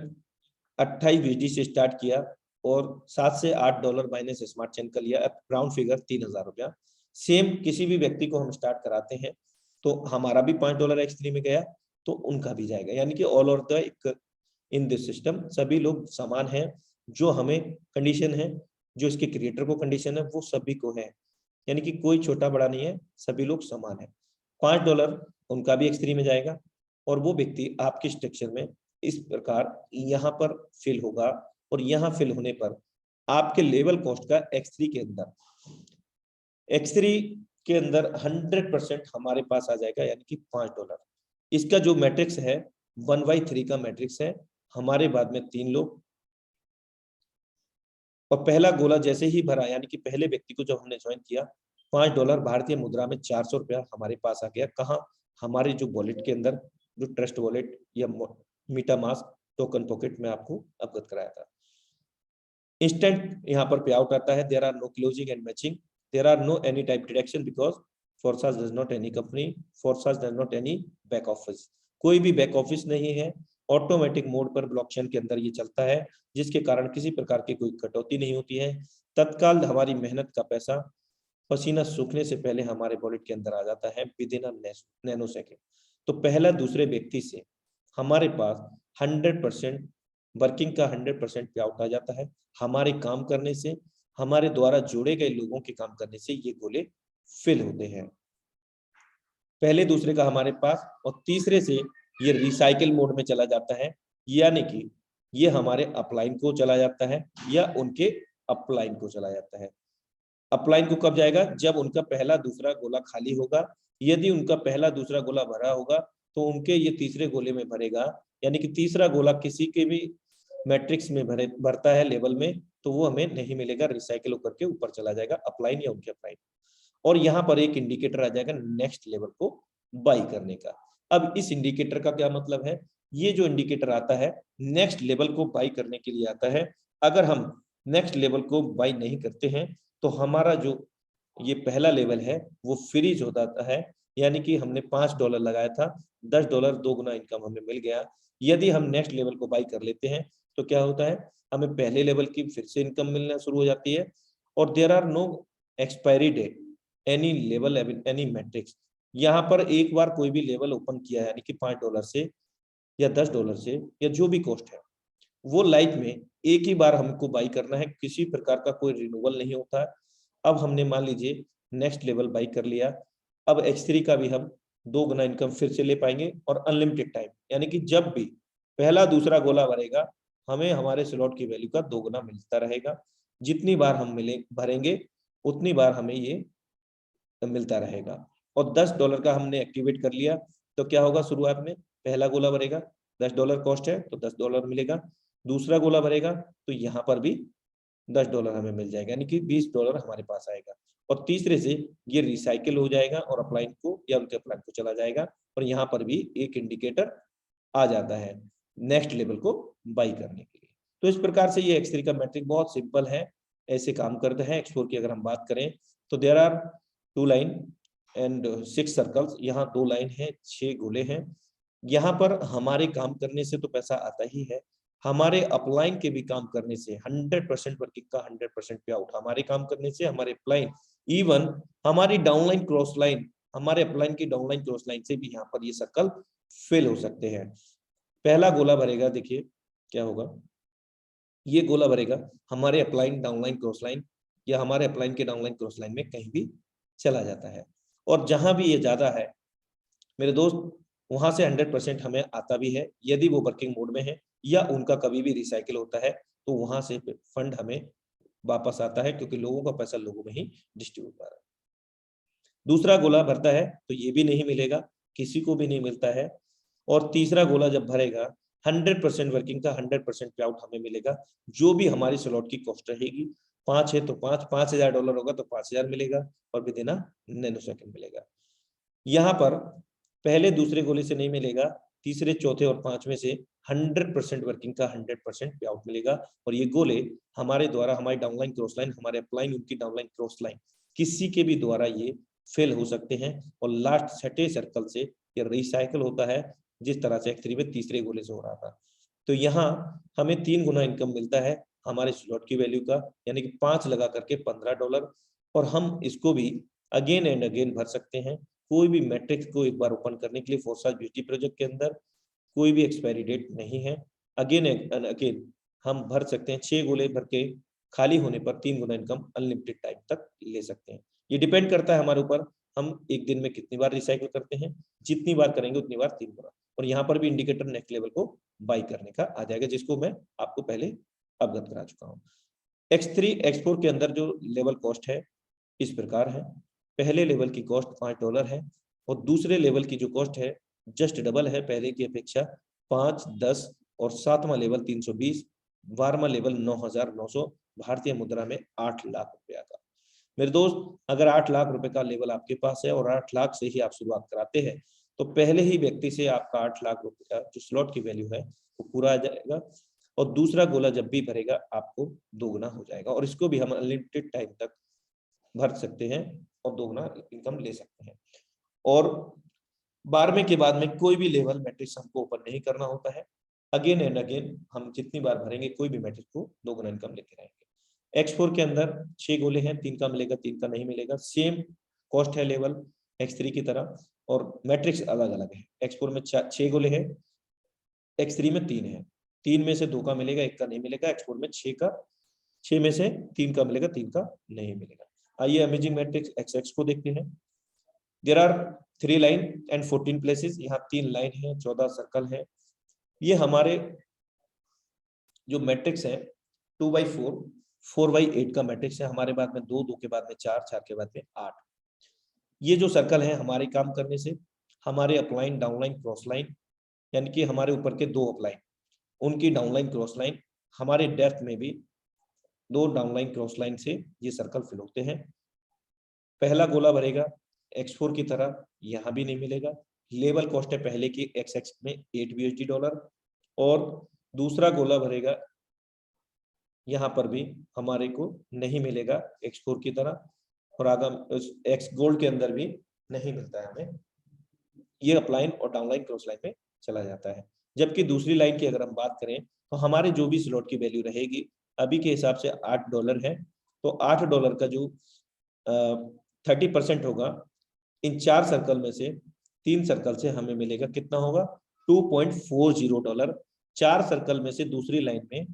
28 बीएसडी से स्टार्ट किया और $7 से $8 माइनस स्मार्ट चेन कर लिया, राउंड फिगर 3000 रुपया। सेम किसी भी व्यक्ति को हम स्टार्ट कराते हैं तो हमारा भी $5 X3 में गया तो उनका भी जाएगा, यानी कि all over the in this system सभी लोग समान हैं। जो हमें कंडीशन है, जो इसके क्रिएटर को कंडीशन है, वो सभी को है, यानी कि कोई छोटा बड़ा नहीं है, सभी लोग समान है। $5 उनका भी X3 में जाएगा, और वो व्यक्ति आपके स्ट्रक्चर में इस प्रकार यहाँ पर फिल होगा, और यहाँ फिल होने पर आपके लेवल कॉस्ट का X3 के अंदर 100% हमारे पास आ जाएगा, यानी कि $5। इसका जो मैट्रिक्स है 1/3 का मैट्रिक्स है, हमारे बाद में 3 लोग, और पहला गोला जैसे ही भरा, यानी कि पहले व्यक्ति को जब हमने ज्वाइन किया, $5 भारतीय मुद्रा में 400 रुपया हमारे पास आ गया। कहाँ? हमारे जो वॉलेट के अंदर, जो ट्रस्ट वॉलेट या मीटामास्क टोकन पॉकेट में आपको अवगत कराया था। इंस्टेंट यहाँ पर पे आउट आता है। There are no closing and matching, there are no any type deduction because Forsage does not any company, Forsage does not any back office, कोई भी बैक ऑफिस नहीं है। ऑटोमेटिक मोड पर ब्लॉकचेन के अंदर ये चलता है, जिसके कारण किसी प्रकार की कोई कटौती नहीं होती है। तत्काल हमारी मेहनत का पैसा पसीना सूखने से पहले हमारे वॉलेट के अंदर आ जाता है with in a nano second. तो पहला दूसरे व्यक्ति से हमारे पास 100% वर्किंग का 100% पे आउट आ जाता है। हमारे काम करने से, हमारे द्वारा जोड़े गए लोगों के काम करने से ये गोले फिल होते हैं। पहले दूसरे का हमारे पास, और तीसरे से ये रिसाइकिल मोड में चला जाता है, यानी कि ये हमारे अपलाइन को चला जाता है या उनके अपलाइन को चला जाता है। अपलाइन को कब जाएगा? जब उनका पहला दूसरा गोला खाली होगा। यदि उनका पहला दूसरा गोला भरा होगा तो उनके ये तीसरे गोले में भरेगा, यानी कि तीसरा गोला किसी के भी मैट्रिक्स में भरता है लेवल में, तो वो हमें नहीं मिलेगा, रिसाइकिल होकर के ऊपर चला जाएगा अपलाइन या उनके अपलाइन। और यहाँ पर एक इंडिकेटर आ जाएगा नेक्स्ट लेवल को बाई करने का। अब इस इंडिकेटर का क्या मतलब है? ये जो इंडिकेटर आता है नेक्स्ट लेवल को बाई करने के लिए आता है। अगर हम नेक्स्ट लेवल को बाई नहीं करते हैं तो हमारा जो ये पहला लेवल है वो फ्रीज हो जाता है, यानी कि हमने $5 लगाया था, $10 दो गुना इनकम हमें मिल गया। यदि हम नेक्स्ट लेवल को बाई कर लेते हैं तो क्या होता है? हमें पहले लेवल की फिर से इनकम मिलना शुरू हो जाती है। और there are no expiry date any level any matrix. यहाँ पर एक बार कोई भी लेवल ओपन किया है, यानी कि $5 से या $10 से या जो भी कॉस्ट है, वो लाइफ में एक ही बार हमको बाई करना है, किसी प्रकार का कोई रिन्यूअल नहीं होता है। अब हमने मान लीजिए नेक्स्ट लेवल बाई कर लिया, अब X3 का भी हम 2 गुना इनकम फिर से ले पाएंगे और अनलिमिटेड टाइम, यानी कि जब भी पहला दूसरा गोला भरेगा हमें हमारे स्लॉट की वैल्यू का 2 गुना मिलता रहेगा। जितनी बार हम भरेंगे उतनी बार हमें ये मिलता रहेगा। और $10 का हमने एक्टिवेट कर लिया तो क्या होगा? शुरुआत में पहला गोला भरेगा, $10 कॉस्ट है तो $10 मिलेगा। दूसरा गोला भरेगा तो यहाँ पर भी $10 हमें मिल जाएगा, यानी कि $20 हमारे पास आएगा। और तीसरे से ये रिसाइकिल हो जाएगा और अपलाइन को या उनके अपलाइन को चला जाएगा, और यहाँ पर भी एक इंडिकेटर आ जाता है नेक्स्ट लेवल को बाई करने के लिए। तो इस प्रकार से ये X3 का मैट्रिक बहुत सिंपल है, ऐसे काम करते हैं। X4 की अगर हम बात करें तो there are 2 line and 6 circles, यहाँ 2 लाइन है, 6 गोले हैं। यहाँ पर हमारे काम करने से तो पैसा आता ही है, हमारे अपलाइन के भी काम करने से 100% वर्किंग का 100% पे आउट, हमारे काम करने से हमारे अपलाइन, इवन हमारी डाउनलाइन क्रॉस लाइन, हमारे अपलाइन की डाउनलाइन क्रॉस लाइन से भी यहाँ पर ये सर्कल फिल हो सकते हैं। पहला गोला भरेगा, देखिए क्या होगा, ये गोला भरेगा हमारे अपलाइन डाउनलाइन क्रॉस लाइन या हमारे अपलाइन के डाउनलाइन क्रॉस लाइन में कहीं भी चला जाता है। और जहां भी ये ज्यादा है मेरे दोस्त, वहां से 100% हमें आता भी है। यदि वो वर्किंग मोड में है या उनका कभी भी रिसाइकिल होता है तो वहां से फंड हमें वापस आता है, क्योंकि लोगों का पैसा लोगों में ही डिस्ट्रीब्यूट हो रहा है। दूसरा गोला भरता है तो ये भी नहीं मिलेगा, किसी को भी नहीं मिलता है। और तीसरा गोला जब भरेगा 100% वर्किंग का 100% पे आउट हमें मिलेगा। जो भी हमारी स्लॉट की कॉस्ट रहेगी, 5 है तो $5,000 होगा तो 5,000 मिलेगा और विद इन नैनो सेकंड मिलेगा। यहाँ पर पहले दूसरे गोले से नहीं मिलेगा, तीसरे चौथे और पांचवें से 100% वर्किंग का 100% पे आउट मिलेगा। और ये गोले हमारे द्वारा, हमारी डाउनलाइन क्रॉस लाइन, हमारे अपलाइन उनकी डाउनलाइन क्रॉस लाइन, किसी के भी द्वारा ये फेल हो सकते हैं। और लास्ट छठे सर्कल से ये रिसाइकिल होता है, जिस तरह से X3 में तीसरे गोले से हो रहा था। तो यहाँ हमें 3 गुना इनकम मिलता है हमारे स्लॉट की वैल्यू का, यानी कि 5 लगा करके $15। और हम इसको भी अगेन एंड अगेन भर सकते हैं। कोई भी मैट्रिक्स को एक बार ओपन करने के लिए फोर्सास ब्यूटी प्रोजेक्ट के अंदर कोई भी एक्सपायरी डेट नहीं है, अगेन एंड अगेन हम भर सकते हैं। 6 गोले भर के खाली होने पर 3 गुना इनकम अनलिमिटेड टाइम तक ले सकते हैं। ये डिपेंड करता है हमारे ऊपर, हम एक दिन में कितनी बार रिसाइकिल करते हैं, जितनी बार करेंगे उतनी बार 3 गुना। और यहाँ पर भी इंडिकेटर नेक्स्ट लेवल को बाई करने का आ जाएगा, जिसको मैं आपको पहले अवगत करा चुका हूँ। X3 X4 के अंदर जो लेवल कॉस्ट है इस प्रकार है। पहले लेवल की कॉस्ट $5 है और दूसरे लेवल की जो कॉस्ट है जस्ट डबल है पहले की अपेक्षा, 5, 10 और 7वां लेवल 320, 12वां लेवल 9,900 भारतीय मुद्रा में 8 लाख रुपया का। मेरे दोस्त, अगर 8 लाख रुपए का लेवल आपके पास है और 8 लाख से ही आप शुरुआत कराते हैं, तो पहले ही व्यक्ति से आपका 8 लाख रुपए का जो स्लॉट की वैल्यू है वो पूरा आ जाएगा और दूसरा गोला जब भी भरेगा आपको दोगुना हो जाएगा और इसको भी हम अनलिमिटेड टाइम तक भर सकते हैं और दोगुना इनकम ले सकते हैं। और 12वें के बाद में कोई भी लेवल मैट्रिक्स हमको ओपन नहीं करना होता है। अगेन एंड अगेन हम जितनी बार भरेंगे कोई भी मैट्रिक्स को दोगुना इनकम लेते रहेंगे। X4 के अंदर 6 गोले हैं, 3 का मिलेगा, 3 का नहीं मिलेगा। सेम कॉस्ट है लेवल X3 की तरह और मैट्रिक्स अलग अलग है। X4 में 6 गोले हैं, X3 में 3 है। 3 में से 2 का मिलेगा, 1 का नहीं मिलेगा। X4 में 6 में से 3 का मिलेगा, 3 का नहीं मिलेगा। आइए अमेजिंग मैट्रिक्स XX को देखते हैं। There are 3 line and 14 places. यहाँ 3 लाइन है, 14 सर्कल है। ये हमारे जो मैट्रिक्स है 2/4, 4/8 का मैट्रिक्स है। हमारे बाद में 2, 2 के बाद में 4, 4 के बाद में 8। ये जो सर्कल है हमारे काम करने से हमारे अपलाइन, डाउनलाइन, क्रॉस लाइन, यानी कि हमारे ऊपर के 2 अपलाइन, उनकी डाउनलाइन, क्रॉस लाइन, हमारे डेप्थ में भी 2 डाउनलाइन, क्रॉस लाइन से ये सर्कल फिल होते हैं। पहला गोला भरेगा X4 की तरह, यहाँ भी नहीं मिलेगा। लेवल कॉस्ट है पहले की XX में $8 और दूसरा गोला भरेगा, यहाँ पर भी हमारे को नहीं मिलेगा X4 की तरह और आगाम X गोल्ड के अंदर भी नहीं मिलता है हमें। ये अपलाइन और डाउनलाइन, क्रॉस लाइन में चला जाता है। जबकि दूसरी लाइन की अगर हम बात करें तो हमारे जो भी स्लॉट की वैल्यू रहेगी अभी के हिसाब से $8 है, तो $8 का जो 30% होगा, इन 4 सर्कल में से 3 सर्कल से हमें मिलेगा कितना होगा, $2.40। 4 सर्कल में से दूसरी लाइन में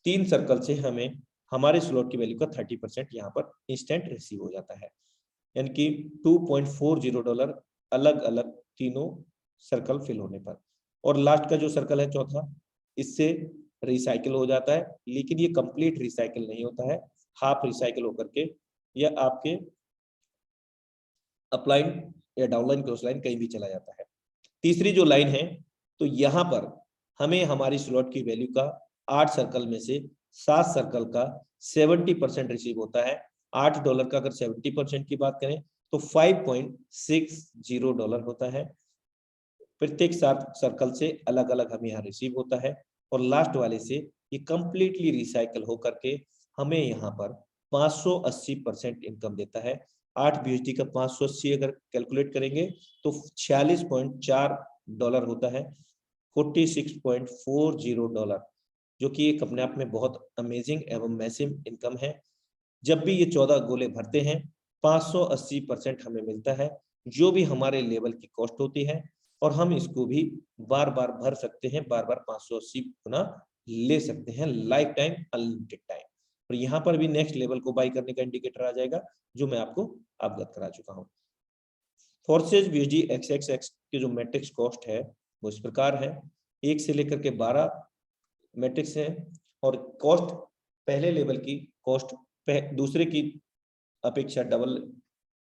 3 सर्कल से हमें हमारे स्लॉट की वैल्यू का 30% यहाँ पर इंस्टेंट रिसीव हो जाता है, यानी कि $2.40 अलग अलग तीनों सर्कल फिल होने पर। और लास्ट का जो सर्कल है चौथा, इससे रिसाइकिल हो जाता है, लेकिन ये कंप्लीट रिसाइकिल नहीं होता है, हाफ रिसाइकिल होकर के या आपके अपलाइन या डाउनलाइन, क्रॉस लाइन कहीं भी चला जाता है। तीसरी जो लाइन है तो यहाँ पर हमें हमारी स्लॉट की वैल्यू का 8 सर्कल में से 7 सर्कल का 70% रिसीव होता है। $8 का अगर 70% की बात करें तो $5.60 होता है। प्रत्येक 7 सर्कल से अलग अलग हमें यहाँ रिसीव होता है और लास्ट वाले से ये कंप्लीटली रिसाइकल होकर के हमें यहाँ पर 580% इनकम देता है। 8 BUSD का 580 अगर कैलकुलेट करेंगे तो $46.4 होता है, $46.40, जो कि एक अपने आप में बहुत अमेजिंग एवं मैसिव इनकम है। जब भी ये 14 गोले भरते हैं 580% हमें मिलता है, जो भी हमारे लेवल की कॉस्ट होती है, और हम इसको भी बार बार भर सकते हैं, बार बार 580 गुना ले सकते हैं, लाइफ टाइम, अनलिमिटेड टाइम। और यहाँ पर भी नेक्स्ट लेवल को बाई करने का इंडिकेटर आ जाएगा, जो मैं आपको अवगत करा चुका हूँ। फोर्सेज BUSD XXX की जो मैट्रिक्स कॉस्ट है वो इस प्रकार है, 1 से लेकर के 12 मैट्रिक्स है और कॉस्ट पहले लेवल की कॉस्ट दूसरे की अपेक्षा डबल,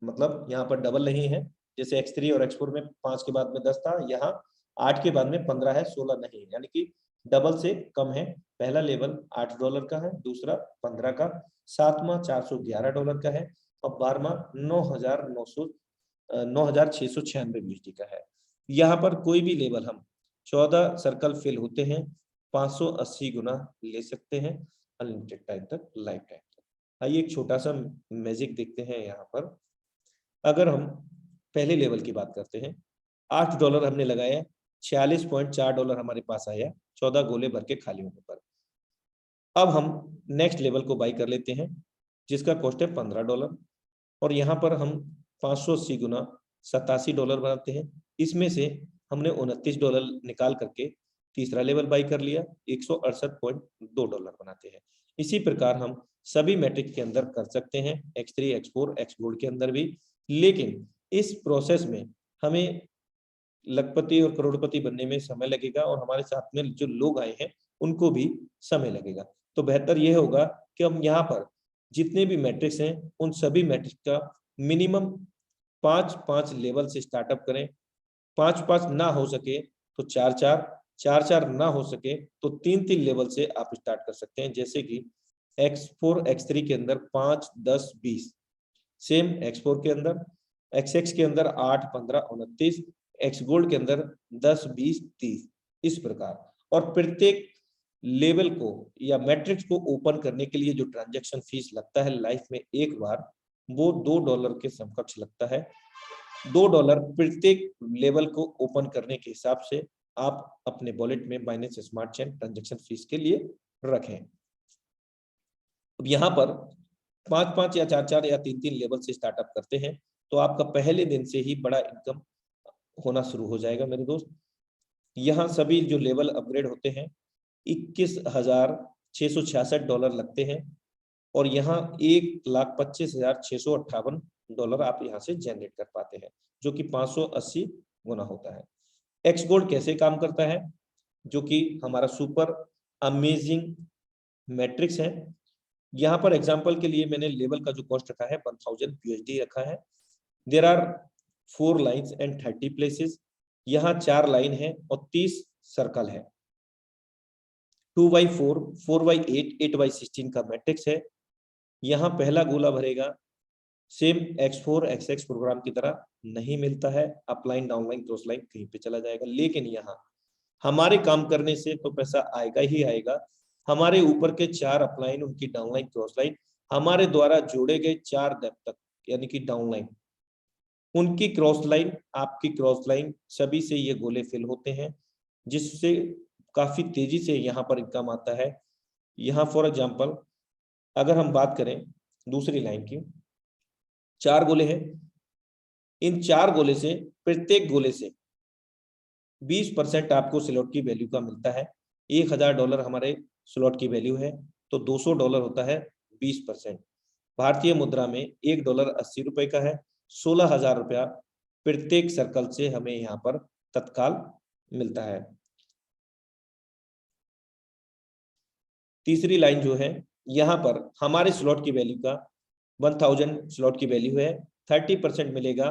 मतलब यहाँ पर डबल नहीं है। जैसे X3 और X4 में 5 के बाद में 10 था, यहाँ 8 के बाद में 15 है, 16 नहीं है, यानी कि डबल से कम है। पहला लेवल $8 का है, दूसरा 15 का, 7वां $411 का है और 12वां 9,696 BUSD का है। यहाँ पर कोई भी लेवल हम 14 सर्कल फिल होते हैं 580 गुना ले सकते हैं, अनलिमिटेड टाइम तक, लाइफ टाइम तक। आइए एक छोटा सा मैजिक देखते हैं। यहाँ पर अगर हम पहले लेवल की बात करते हैं, $8 हमने लगाया, $46.4 हमारे पास आया 14 गोले भर के खाली होने पर। अब हम नेक्स्ट लेवल को बाई कर लेते हैं, जिसका कॉस्ट है $15 और यहाँ पर हम 580 गुना $87 बनाते हैं। इसमें से हमने $29 निकाल करके तीसरा लेवल बाई कर लिया, $168.2 बनाते हैं। इसी प्रकार हम सभी मैट्रिक्स के अंदर कर सकते हैं, X3, X4, X गोल्ड के अंदर भी। लेकिन इस प्रोसेस में हमें लखपति और करोड़पति बनने में समय लगेगा और हमारे साथ में जो लोग आए हैं उनको भी समय लगेगा। तो बेहतर यह होगा कि हम यहाँ पर जितने भी मैट्रिक्स हैं उन सभी मैट्रिक्स का मिनिमम 5-5 लेवल से स्टार्टअप करें। 5-5 ना हो सके तो 4 ना हो सके तो 3 लेवल से आप स्टार्ट कर सकते हैं, जैसे कि X4 X3 के अंदर 5 10 20, सेम X4 के अंदर, XX के अंदर 8 15 29, X गोल्ड के अंदर 10 20 30, इस प्रकार। और प्रत्येक लेवल को या मैट्रिक्स को ओपन करने के लिए जो ट्रांजैक्शन फीस लगता है लाइफ में एक बार, वो $2 के समकक्ष लगता है। $2 प्रत्येक लेवल को ओपन करने के हिसाब से आप अपने वॉलेट में Binance smart chain transaction fees के लिए रखें। अब यहाँ पर 5 या 4 या 3 लेवल से स्टार्टअप करते हैं तो आपका पहले दिन से ही बड़ा इनकम होना शुरू हो जाएगा मेरे दोस्त। यहाँ सभी जो लेवल अपग्रेड होते हैं $21,666 लगते हैं और यहाँ $1,25,658 आप यहाँ से जनरेट कर पाते हैं, जो कि 580 गुना होता है। एक्स गोल्ड कैसे काम करता है, जो कि हमारा सुपर अमेजिंग मैट्रिक्स है। यहाँ पर एग्जांपल के लिए मैंने लेवल का जो कॉस्ट रखा है 1000 USD रखा है। There are 4 lines and 30 places. यहाँ 4 लाइन है और 30 सर्कल है। 2x4, 4x8, 8x16 का मैट्रिक्स है। यहाँ पहला गोला भरेगा सेम X4 XX प्रोग्राम की तरह नहीं मिलता है, अपलाइन डाउनलाइन क्रॉस लाइन कहीं पे चला जाएगा, लेकिन यहाँ हमारे काम करने से तो पैसा आएगा ही आएगा। हमारे ऊपर के 4 अपलाइन, उनकी डाउनलाइन क्रॉस लाइन, हमारे द्वारा जोड़े गए 4 डेप्थ तक यानी कि डाउनलाइन, उनकी क्रॉस लाइन, आपकी क्रॉस लाइन, सभी से ये गोले फिल होते हैं, जिससे काफी तेजी से यहाँ पर इनकम आता है। यहाँ फॉर एग्जांपल अगर हम बात करें दूसरी लाइन की, 4 गोले हैं। इन 4 गोले से प्रत्येक गोले से 20% आपको स्लॉट की वैल्यू का मिलता है। $1000 हमारे स्लॉट की वैल्यू है तो $200 होता है 20%। भारतीय मुद्रा में $1 80 रुपए का है। 16,000 रुपया प्रत्येक सर्कल से हमें यहाँ पर तत्काल मिलता है। तीसरी लाइन जो है, यहाँ पर हमारे स्लॉट की वैल्यू का 1000 स्लॉट की वैल्यू है, 30% मिलेगा,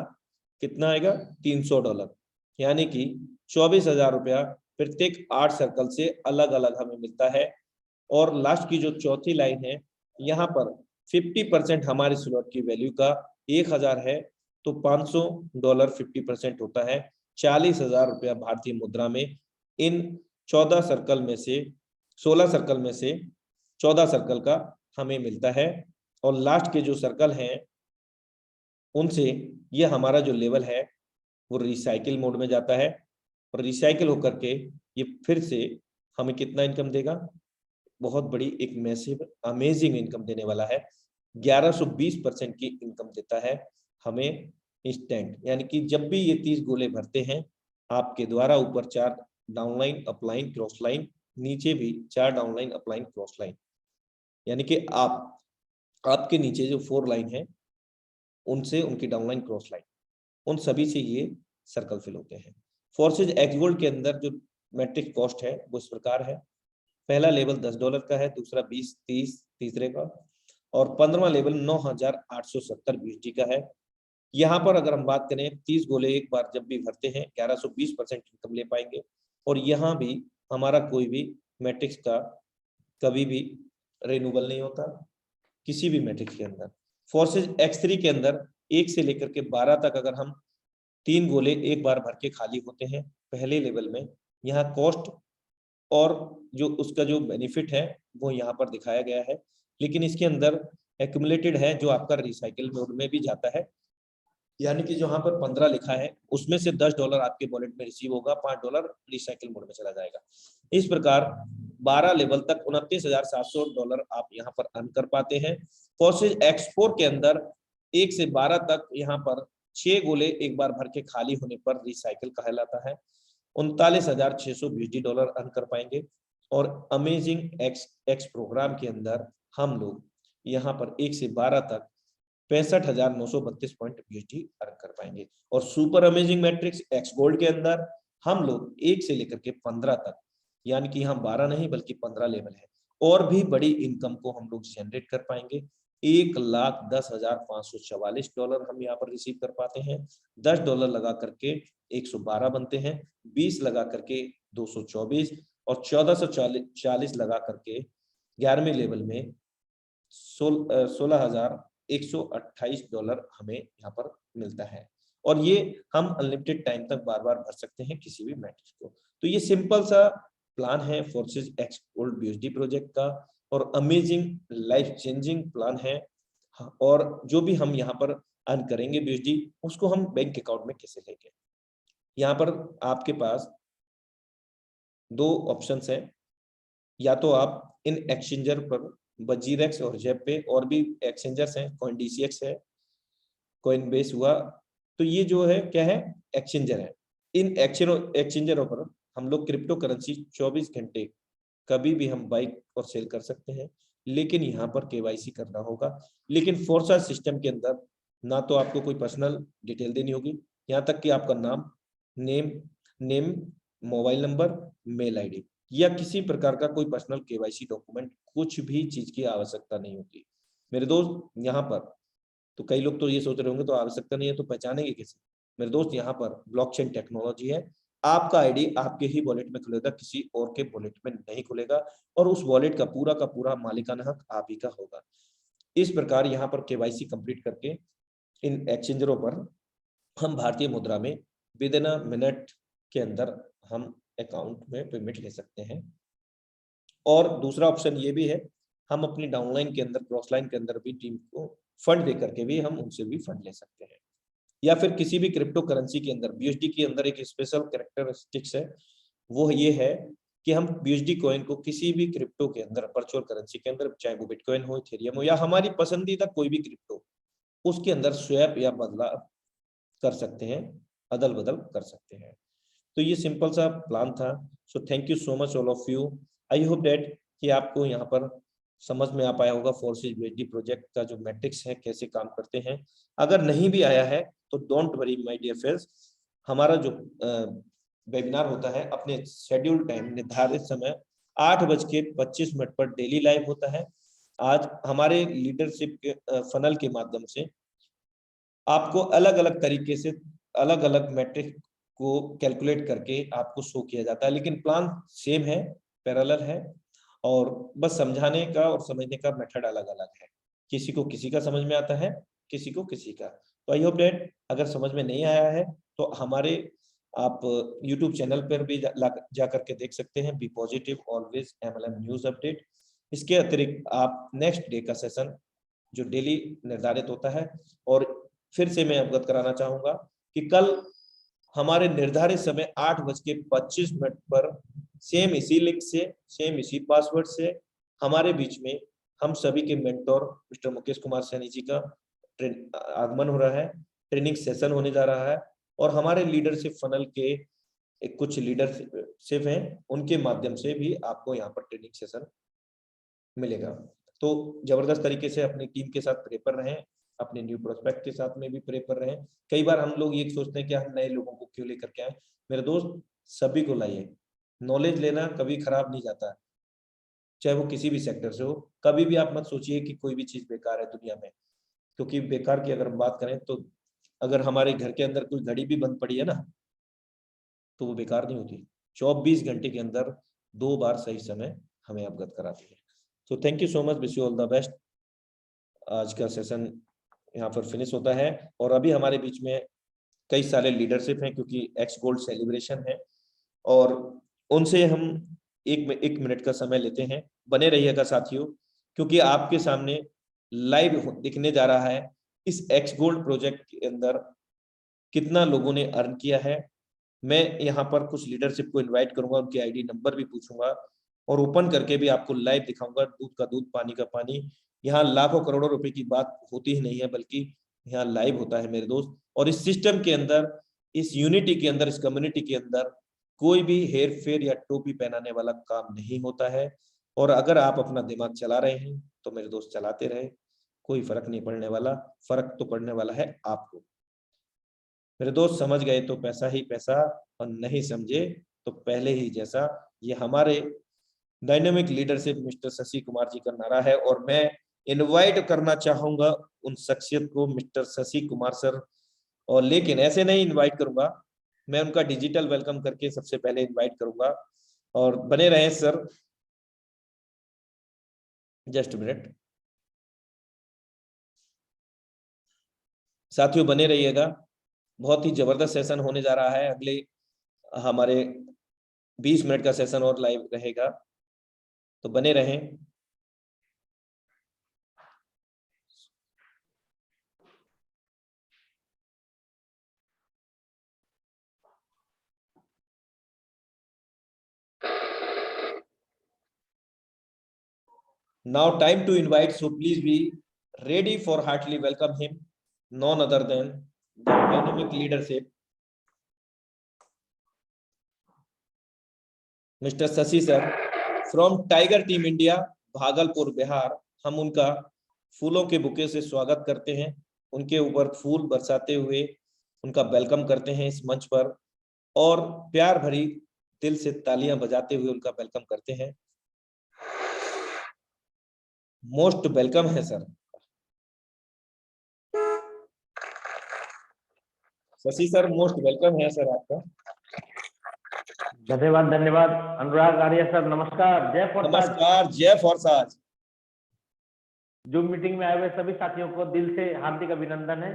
कितना आएगा $300, यानी कि 24,000 रुपया प्रत्येक 8 सर्कल से अलग अलग हमें मिलता है। और लास्ट की जो चौथी लाइन है, यहाँ पर 50% हमारे स्लॉट की वैल्यू का 1000 है तो $500 50% होता है, 40,000 रुपया भारतीय मुद्रा में इन 14 सर्कल में से 16 सर्कल में से 14 सर्कल का हमें मिलता है। और लास्ट के जो सर्कल हैं उनसे ये हमारा जो लेवल है वो रिसाइकिल मोड में जाता है और रिसाइकिल होकर के ये फिर से हमें कितना इनकम देगा, बहुत बड़ी एक मैसिव अमेजिंग इनकम देने वाला है। 1120% की इनकम देता है हमें इंस्टेंट, यानी कि जब भी ये 30 गोले भरते हैं आपके द्वारा ऊपर 4 डाउनलाइन अपलाइन क्रॉस लाइन, नीचे भी 4 डाउनलाइन अपलाइन क्रॉस लाइन, यानी कि आपके नीचे जो 4 लाइन है उनसे उनकी डाउनलाइन क्रॉस लाइन, उन सभी से ये सर्कल फिल होते हैं। फोर्सेज एक्स गोल्ड के अंदर जो मैट्रिक कॉस्ट है वो इस प्रकार है। पहला लेवल $10 का है, दूसरा 20 30 तीसरे का, और 15वां लेवल 9,870 USD का है। यहाँ पर अगर हम बात करें 30 गोले एक बार जब भी भरते हैं 1120% इनकम ले पाएंगे। और यहाँ भी हमारा कोई भी मैट्रिक्स का कभी भी रिन्यूअल नहीं होता किसी भी मैट्रिक्स के अंदर। फोर्सेज X3 के अंदर 1 से लेकर के 12 तक अगर हम 3 गोले एक बार भर के खाली होते हैं पहले लेवल में, यहाँ कॉस्ट और जो उसका जो बेनिफिट है वो यहाँ पर दिखाया गया है, लेकिन इसके अंदर एक्यूमुलेटेड है जो आपका रिसाइकिल मोड में भी जाता है, यानी कि जो यहाँ पर 15 लिखा है उसमें से $10 आपके वॉलेट में रिसीव होगा, $5 रिसाइकिल मोड में चला जाएगा। इस प्रकार 12 लेवल तक $29,700 आप यहाँ पर अर्न कर पाते हैं। फोर्सेज X4 के अंदर 1 से 12 तक यहाँ पर 6 गोले एक बार भर के खाली होने पर रिसाइकिल कहलाता है, $39,620 अर्न कर पाएंगे। और अमेजिंग एक्स प्रोग्राम के अंदर हम लोग यहाँ पर 1 से 12 तक 65,932 पॉइंट USD अर्न कर पाएंगे। और super amazing matrix x gold के अंदर हम लोग 1 से लेकर के 15 तक, यानी कि यहाँ 12 नहीं बल्कि 15 लेवल है, और भी बड़ी इनकम को हम लोग जनरेट कर पाएंगे। $1,10,544 हम यहाँ पर रिसीव कर पाते हैं। $10 लगा करके 112 बनते हैं, 20 लगा करके 224 और 1440 लगा करके 11वें लेवल में $16,128 हमें यहाँ पर मिलता है। और ये हम अनलिमिटेड टाइम तक बार बार भर सकते हैं किसी भी मैट्रिक्स को। तो ये सिंपल सा प्लान है forces x gold BSD project का और अमेजिंग लाइफ चेंजिंग प्लान है। और जो भी हम यहाँ पर अर्न करेंगे बीएसडी उसको हम बैंक अकाउंट में कैसे लेंगे, यहाँ पर आपके पास दो ऑप्शंस हैं। या तो आप इन एक्सचेंजर पर बजीरेक्स और जेपे और भी एक्सचेंजर्स हैं, कॉइन डीसीएक्स है, कॉइन बेस हुआ, तो ये जो है क्या है एक्सचेंजर है। इन एक्सचेंजरों पर हम लोग क्रिप्टो करेंसी 24 घंटे कभी भी हम बाई और सेल कर सकते हैं, लेकिन यहाँ पर केवाईसी करना होगा। लेकिन फोर्सा सिस्टम के अंदर ना तो आपको कोई पर्सनल डिटेल देनी होगी, यहाँ तक कि आपका नाम, name, mobile number, mail ID या किसी प्रकार का कोई पर्सनल केवाईसी डॉक्यूमेंट, कुछ भी चीज की आवश्यकता नहीं होती मेरे दोस्त। यहाँ पर तो कई लोग तो ये सोच रहे होंगे तो आवश्यकता नहीं है तो पहचानेंगे कैसे। मेरे दोस्त यहाँ पर ब्लॉकचेन टेक्नोलॉजी है, आपका आईडी आपके ही वॉलेट में खुलेगा, किसी और के वॉलेट में नहीं खुलेगा और उस वॉलेट का पूरा मालिकाना हक आप ही का होगा। इस प्रकार यहाँ पर केवाईसी कंप्लीट करके इन एक्सचेंजरों पर हम भारतीय मुद्रा में विद इन अ मिनट के अंदर हम अकाउंट में पेमेंट ले सकते हैं। और दूसरा ऑप्शन ये भी है, हम अपनी डाउनलाइन के अंदर क्रॉसलाइन के अंदर भी टीम को फंड दे करके भी हम उनसे भी फंड ले सकते हैं। या फिर किसी भी क्रिप्टो करेंसी के अंदर बीएसडी के अंदर एक स्पेशल कैरेक्टरिस्टिक्स है, वो ये है कि हम बीएसडी कॉइन को किसी भी क्रिप्टो के अंदर वर्चुअल करेंसी के अंदर, चाहे वो बिटकॉइन हो, इथेरियम हो या हमारी पसंदीदा कोई भी क्रिप्टो, उसके अंदर स्वैप या बदलाव कर सकते हैं, अदल बदल कर सकते हैं। तो ये सिंपल सा प्लान था। सो thank you so much all of you. I hope that कि आपको यहाँ पर समझ में आ पाया होगा फोर्सेज बीएसडी प्रोजेक्ट का जो मैट्रिक्स है कैसे काम करते हैं। अगर नहीं भी आया है तो don't worry my dear friends, हमारा जो वेबिनार होता है अपने शेड्यूल टाइम निर्धारित समय 8:25 पर डेली लाइव होता है। आज हमारे लीडरशिप के फनल के माध्यम से आपको अलग अलग तरीके से अलग अलग मैट्रिक को कैलकुलेट करके आपको शो किया जाता है, लेकिन प्लान सेम है, पैरेलल है और बस समझाने का और समझने का मेथड अलग अलग है। किसी को किसी का समझ में आता है, किसी को किसी का। तो आई होप दैट अगर समझ में नहीं आया है तो हमारे आप YouTube चैनल पर भी जा करके देख सकते हैं, be positive always MLM news update. इसके अतिरिक्त आप नेक्स्ट डे का सेशन जो डेली निर्धारित होता है, और फिर से मैं अवगत कराना चाहूंगा कि कल हमारे निर्धारित समय 8:25 पर सेम इसी लिंक से, सेम इसी पासवर्ड से हमारे बीच में हम सभी के मेंटोर मिस्टर मुकेश कुमार सैनी जी का आगमन हो रहा है, ट्रेनिंग सेशन होने जा रहा है और हमारे लीडरशिप फनल के कुछ लीडरशिप हैं, उनके माध्यम से भी आपको यहाँ पर ट्रेनिंग सेशन मिलेगा। तो जबरदस्त तरीके से अपनी टीम के साथ प्रेपर रहें, अपने न्यू प्रोस्पेक्ट के साथ में भी प्रेपर रहें। कई बार हम लोग ये सोचते हैं कि हम नए लोगों को क्यों लेकर के आए। मेरे दोस्त सभी को लाइए, नॉलेज लेना कभी खराब नहीं जाता, चाहे वो किसी भी सेक्टर से हो। कभी भी आप मत सोचिए कि कोई भी चीज बेकार है दुनिया में, क्योंकि बेकार की अगर हम बात करें तो अगर हमारे घर के अंदर कोई घड़ी भी बंद पड़ी है ना तो वो बेकार नहीं होती, 24 घंटे के अंदर 2 बार सही समय हमें अवगत कराती है। तो thank you so much, wish you all the best. आज का सेशन यहाँ पर फिनिश होता है और अभी हमारे बीच में कई सारे लीडरशिप हैं क्योंकि एक्स गोल्ड सेलिब्रेशन है और उनसे हम एक मिनट का समय लेते हैं। बने रहिएगा साथियों, क्योंकि आपके सामने लाइव दिखने जा रहा है इस एक्स गोल्ड प्रोजेक्ट के अंदर कितना लोगों ने अर्न किया है। मैं यहाँ पर कुछ लीडरशिप को इनवाइट करूंगा, उनके आईडी नंबर भी पूछूंगा और ओपन करके भी आपको लाइव दिखाऊंगा। दूध का दूध, पानी का पानी, यहाँ लाखों करोड़ों रुपए की बात होती ही नहीं है, बल्कि यहाँ लाइव होता है मेरे दोस्त। और इस सिस्टम के अंदर, इस यूनिटी के अंदर, इस कम्युनिटी के अंदर कोई भी हेर फेर या टोपी पहनाने वाला काम नहीं होता है। और अगर आप अपना दिमाग चला रहे हैं तो मेरे दोस्त चलाते रहे, कोई फर्क नहीं पड़ने वाला। फर्क तो पड़ने वाला है आपको। मेरे दोस्त समझ गए तो पैसा ही पैसा, और नहीं समझे तो पहले ही जैसा। ये हमारे dynamic leadership mister Shashi Kumar ji का नारा है और मैं इनवाइट करना चाहूंगा उन शख्सियत को, मिस्टर शशि कुमार सर, और लेकिन ऐसे नहीं इनवाइट करूंगा, मैं उनका डिजिटल वेलकम करके सबसे पहले इनवाइट करूंगा। और बने रहें सर, जस्ट मिनट साथियों, बने रहिएगा, बहुत ही जबरदस्त सेशन होने जा रहा है। अगले हमारे 20 मिनट का सेशन और लाइव रहेगा, तो बने रहें। Now time to invite, so please be ready for heartily welcome him, none other than the dynamic leadership, Mr. Shashi sir from Tiger Team India, Bhagalpur Bihar. हम उनका फूलों के बुके से स्वागत करते हैं, उनके ऊपर फूल बरसाते हुए उनका वेलकम करते हैं इस मंच पर, और प्यार भरी दिल से तालियां बजाते हुए उनका वेलकम करते हैं। मोस्ट वेलकम है sir. Shashi sir most welcome है सर आपका। धन्यवाद धन्यवाद। अनुराग आर्य सर नमस्कार, जय फॉरसाज। नमस्कार, जय फॉरसाज। जूम मीटिंग में आए हुए सभी साथियों को दिल से हार्दिक अभिनंदन है।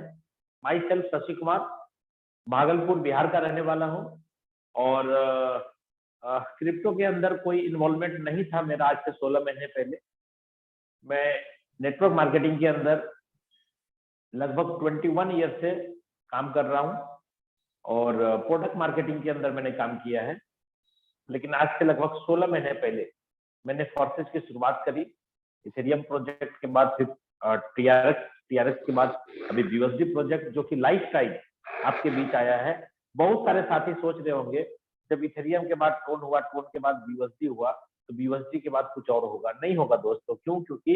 माई सेल्फ शशि कुमार, भागलपुर बिहार का रहने वाला हूं, और क्रिप्टो के अंदर कोई इन्वॉल्वमेंट नहीं था मेरा आज से 16 महीने पहले। मैं नेटवर्क मार्केटिंग के अंदर लगभग 21 ईयर से काम कर रहा हूं, और प्रोडक्ट मार्केटिंग के अंदर मैंने काम किया है। लेकिन आज से लगभग 16 महीने पहले मैंने फोर्सेज की शुरुआत करी। इथेरियम प्रोजेक्ट के बाद फिर टीआरएक्स के बाद अभी बीयूएसडी प्रोजेक्ट, जो कि लाइफ टाइम आपके बीच आया है। बहुत सारे साथी सोच रहे होंगे जब इथेरियम के बाद टोन हुआ, टोन के बाद बीयूएसडी हुआ, तो बीयूएसडी के बाद कुछ और होगा। नहीं होगा दोस्तों। क्यों? क्योंकि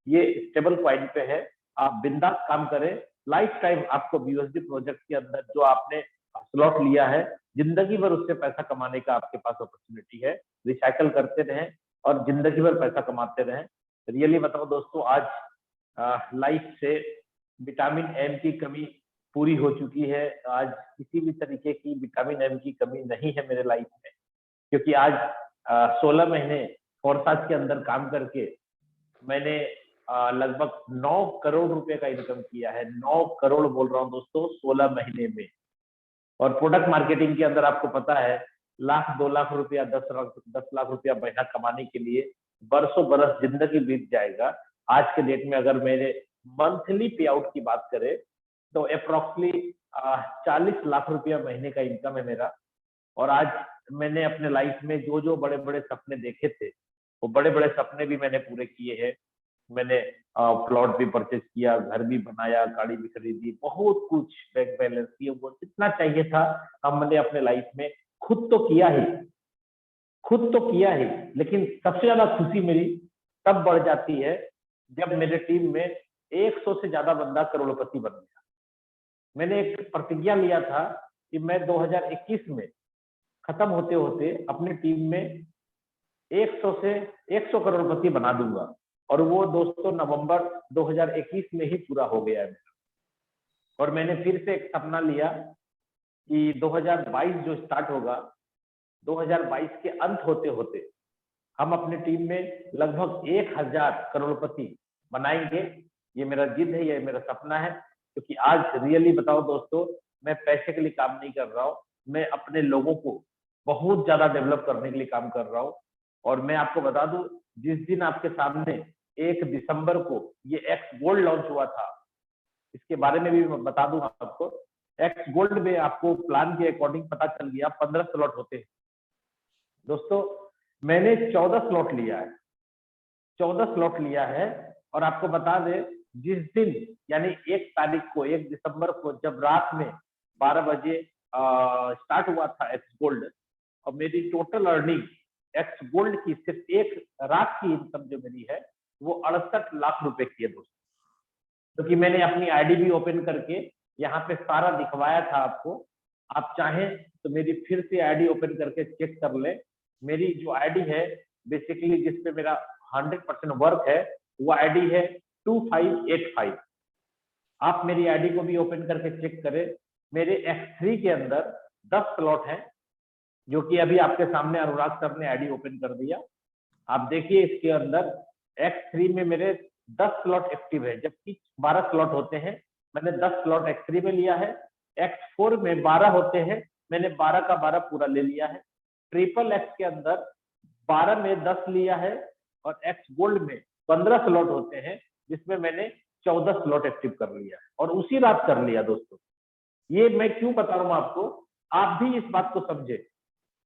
ये स्टेबल पॉइंट पे है। आप बिंदास काम करें, लाइफ टाइम आपको बीयूएसडी प्रोजेक्ट के अंदर जो आपने स्लॉट लिया है, जिंदगी भर उससे पैसा कमाने का आपके पास अपॉर्चुनिटी है। रिसाइकल करते रहें और जिंदगी भर पैसा कमाते रहें। रियली बताओ दोस्तों, आज लाइफ से विटामिन एम की कमी पूरी हो चुकी है। आज किसी भी तरीके की विटामिन एम की कमी नहीं है मेरे लाइफ में, क्योंकि आज 16 महीने फोरसाज के अंदर काम करके मैंने लगभग 9 करोड़ रुपए का इनकम किया है। 9 करोड़ बोल रहा हूँ दोस्तों 16 महीने में। और प्रोडक्ट मार्केटिंग के अंदर आपको पता है, लाख 2 लाख रुपया 10 लाख रुपया महीना कमाने के लिए बरसों बरस जिंदगी बीत जाएगा। आज के डेट में अगर मेरे मंथली पे आउट की बात करें तो अप्रोक्सीमेटली 40 लाख रुपया महीने का इनकम है मेरा। और आज मैंने अपने लाइफ में जो जो बड़े बड़े सपने देखे थे, वो बड़े बड़े सपने भी मैंने पूरे किए हैं। मैंने प्लॉट भी परचेज किया, घर भी बनाया, गाड़ी भी खरीदी, बहुत कुछ बैंक बैलेंस किए, वो जितना चाहिए था हमने अपने लाइफ में खुद तो किया ही, खुद तो किया ही। लेकिन सबसे ज्यादा खुशी मेरी तब बढ़ जाती है जब मेरे टीम में 100 से ज्यादा बंदा करोड़पति बन गया। मैंने एक प्रतिज्ञा लिया था कि मैं 2021 में खत्म होते होते अपनी टीम में 100 करोड़पति बना दूंगा, और वो दोस्तों नवंबर 2021 में ही पूरा हो गया है। और मैंने फिर से एक सपना लिया कि 2022 जो स्टार्ट होगा, 2022 के अंत होते होते हम अपनी टीम में लगभग 1000 करोड़पति बनाएंगे। ये मेरा जिद है, ये मेरा सपना है। क्योंकि आज रियली बताओ दोस्तों, मैं पैसे के लिए काम नहीं कर रहा हूँ, मैं अपने लोगों को बहुत ज्यादा डेवलप करने के लिए काम कर रहा हूँ। और मैं आपको बता दूं, जिस दिन आपके सामने 1 दिसंबर को ये एक्स गोल्ड लॉन्च हुआ था, इसके बारे में भी मैं बता दूं आपको। एक्स गोल्ड में आपको प्लान के अकॉर्डिंग पता चल गया 15 स्लॉट होते हैं दोस्तों। मैंने 14 स्लॉट लिया है, 14 स्लॉट लिया है। और आपको बता दे, जिस दिन यानी 1 तारीख को, 1 दिसंबर को, जब रात में 12 बजे स्टार्ट हुआ था एक्स गोल्ड, और मेरी टोटल अर्निंग एक्स गोल्ड की सिर्फ एक रात की इनकम जो मेरी है वो 68 लाख रुपए की है दोस्तों। क्योंकि मैंने अपनी आईडी भी ओपन करके यहाँ पे सारा दिखवाया था आपको। आप चाहें तो मेरी फिर से आईडी ओपन करके चेक कर ले। मेरी जो आईडी है बेसिकली जिसपे मेरा 100% वर्क है, वो आईडी है 2585। आप मेरी आईडी को भी ओपन करके चेक करें। मेरे X3 के अंदर 10 स्लॉट हैं, जो कि अभी आपके सामने अनुराग सर ने आईडी ओपन कर दिया। आप देखिए इसके अंदर X3 में मेरे 10 स्लॉट एक्टिव है, जबकि 12 स्लॉट होते हैं। मैंने 10 स्लॉट X3 में लिया है। X4 में 12 होते हैं, मैंने 12 का 12 पूरा ले लिया है। ट्रिपल X के अंदर 12 में 10 लिया है, और X गोल्ड में 15 स्लॉट होते हैं, जिसमें मैंने 14 स्लॉट एक्टिव कर लिया है, और उसी रात कर लिया दोस्तों। ये मैं क्यों बता रहा हूं आपको, आप भी इस बात को समझे।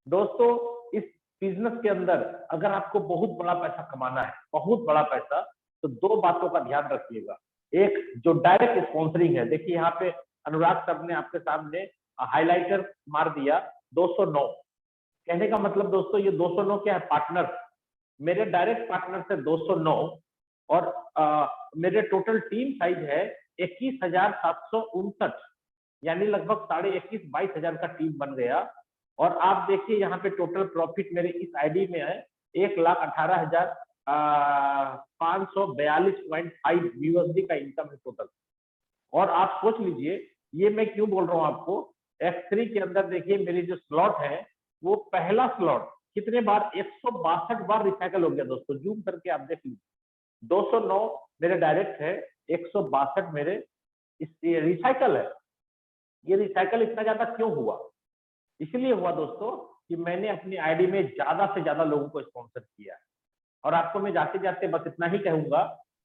दोस्तों, इस बिजनेस के अंदर अगर आपको बहुत बड़ा पैसा कमाना है, बहुत बड़ा पैसा, तो 2 बातों का ध्यान रखिएगा। एक जो डायरेक्ट स्पॉन्सरिंग है, देखिए यहाँ पे अनुराग सर ने आपके सामने हाइलाइटर मार दिया 209। कहने का मतलब दोस्तों, ये 209 क्या है, पार्टनर। मेरे डायरेक्ट पार्टनर से 209, और मेरे टोटल टीम साइज है 21,759, यानी लगभग 21,500 का टीम बन गया। और आप देखिए यहाँ पे टोटल प्रॉफिट मेरे इस आईडी में है 1,18,542.5 USD का इनकम है टोटल। और आप सोच लीजिए, ये मैं क्यों बोल रहा हूँ आपको। X3 के अंदर देखिए मेरी जो स्लॉट है, वो पहला स्लॉट कितने बार, 162 बार रिसाइकल हो गया दोस्तों। जूम करके आप देख लीजिए, 209 मेरे डायरेक्ट है, 162 मेरे रिसाइकल है। ये रिसाइकल इतना ज्यादा क्यों हुआ? इसलिए हुआ दोस्तों कि मैंने अपनी आईडी में ज्यादा से ज्यादा लोगों को स्पॉन्सर किया है। और आपको मैं जाते जाते बस इतना ही कहूंगा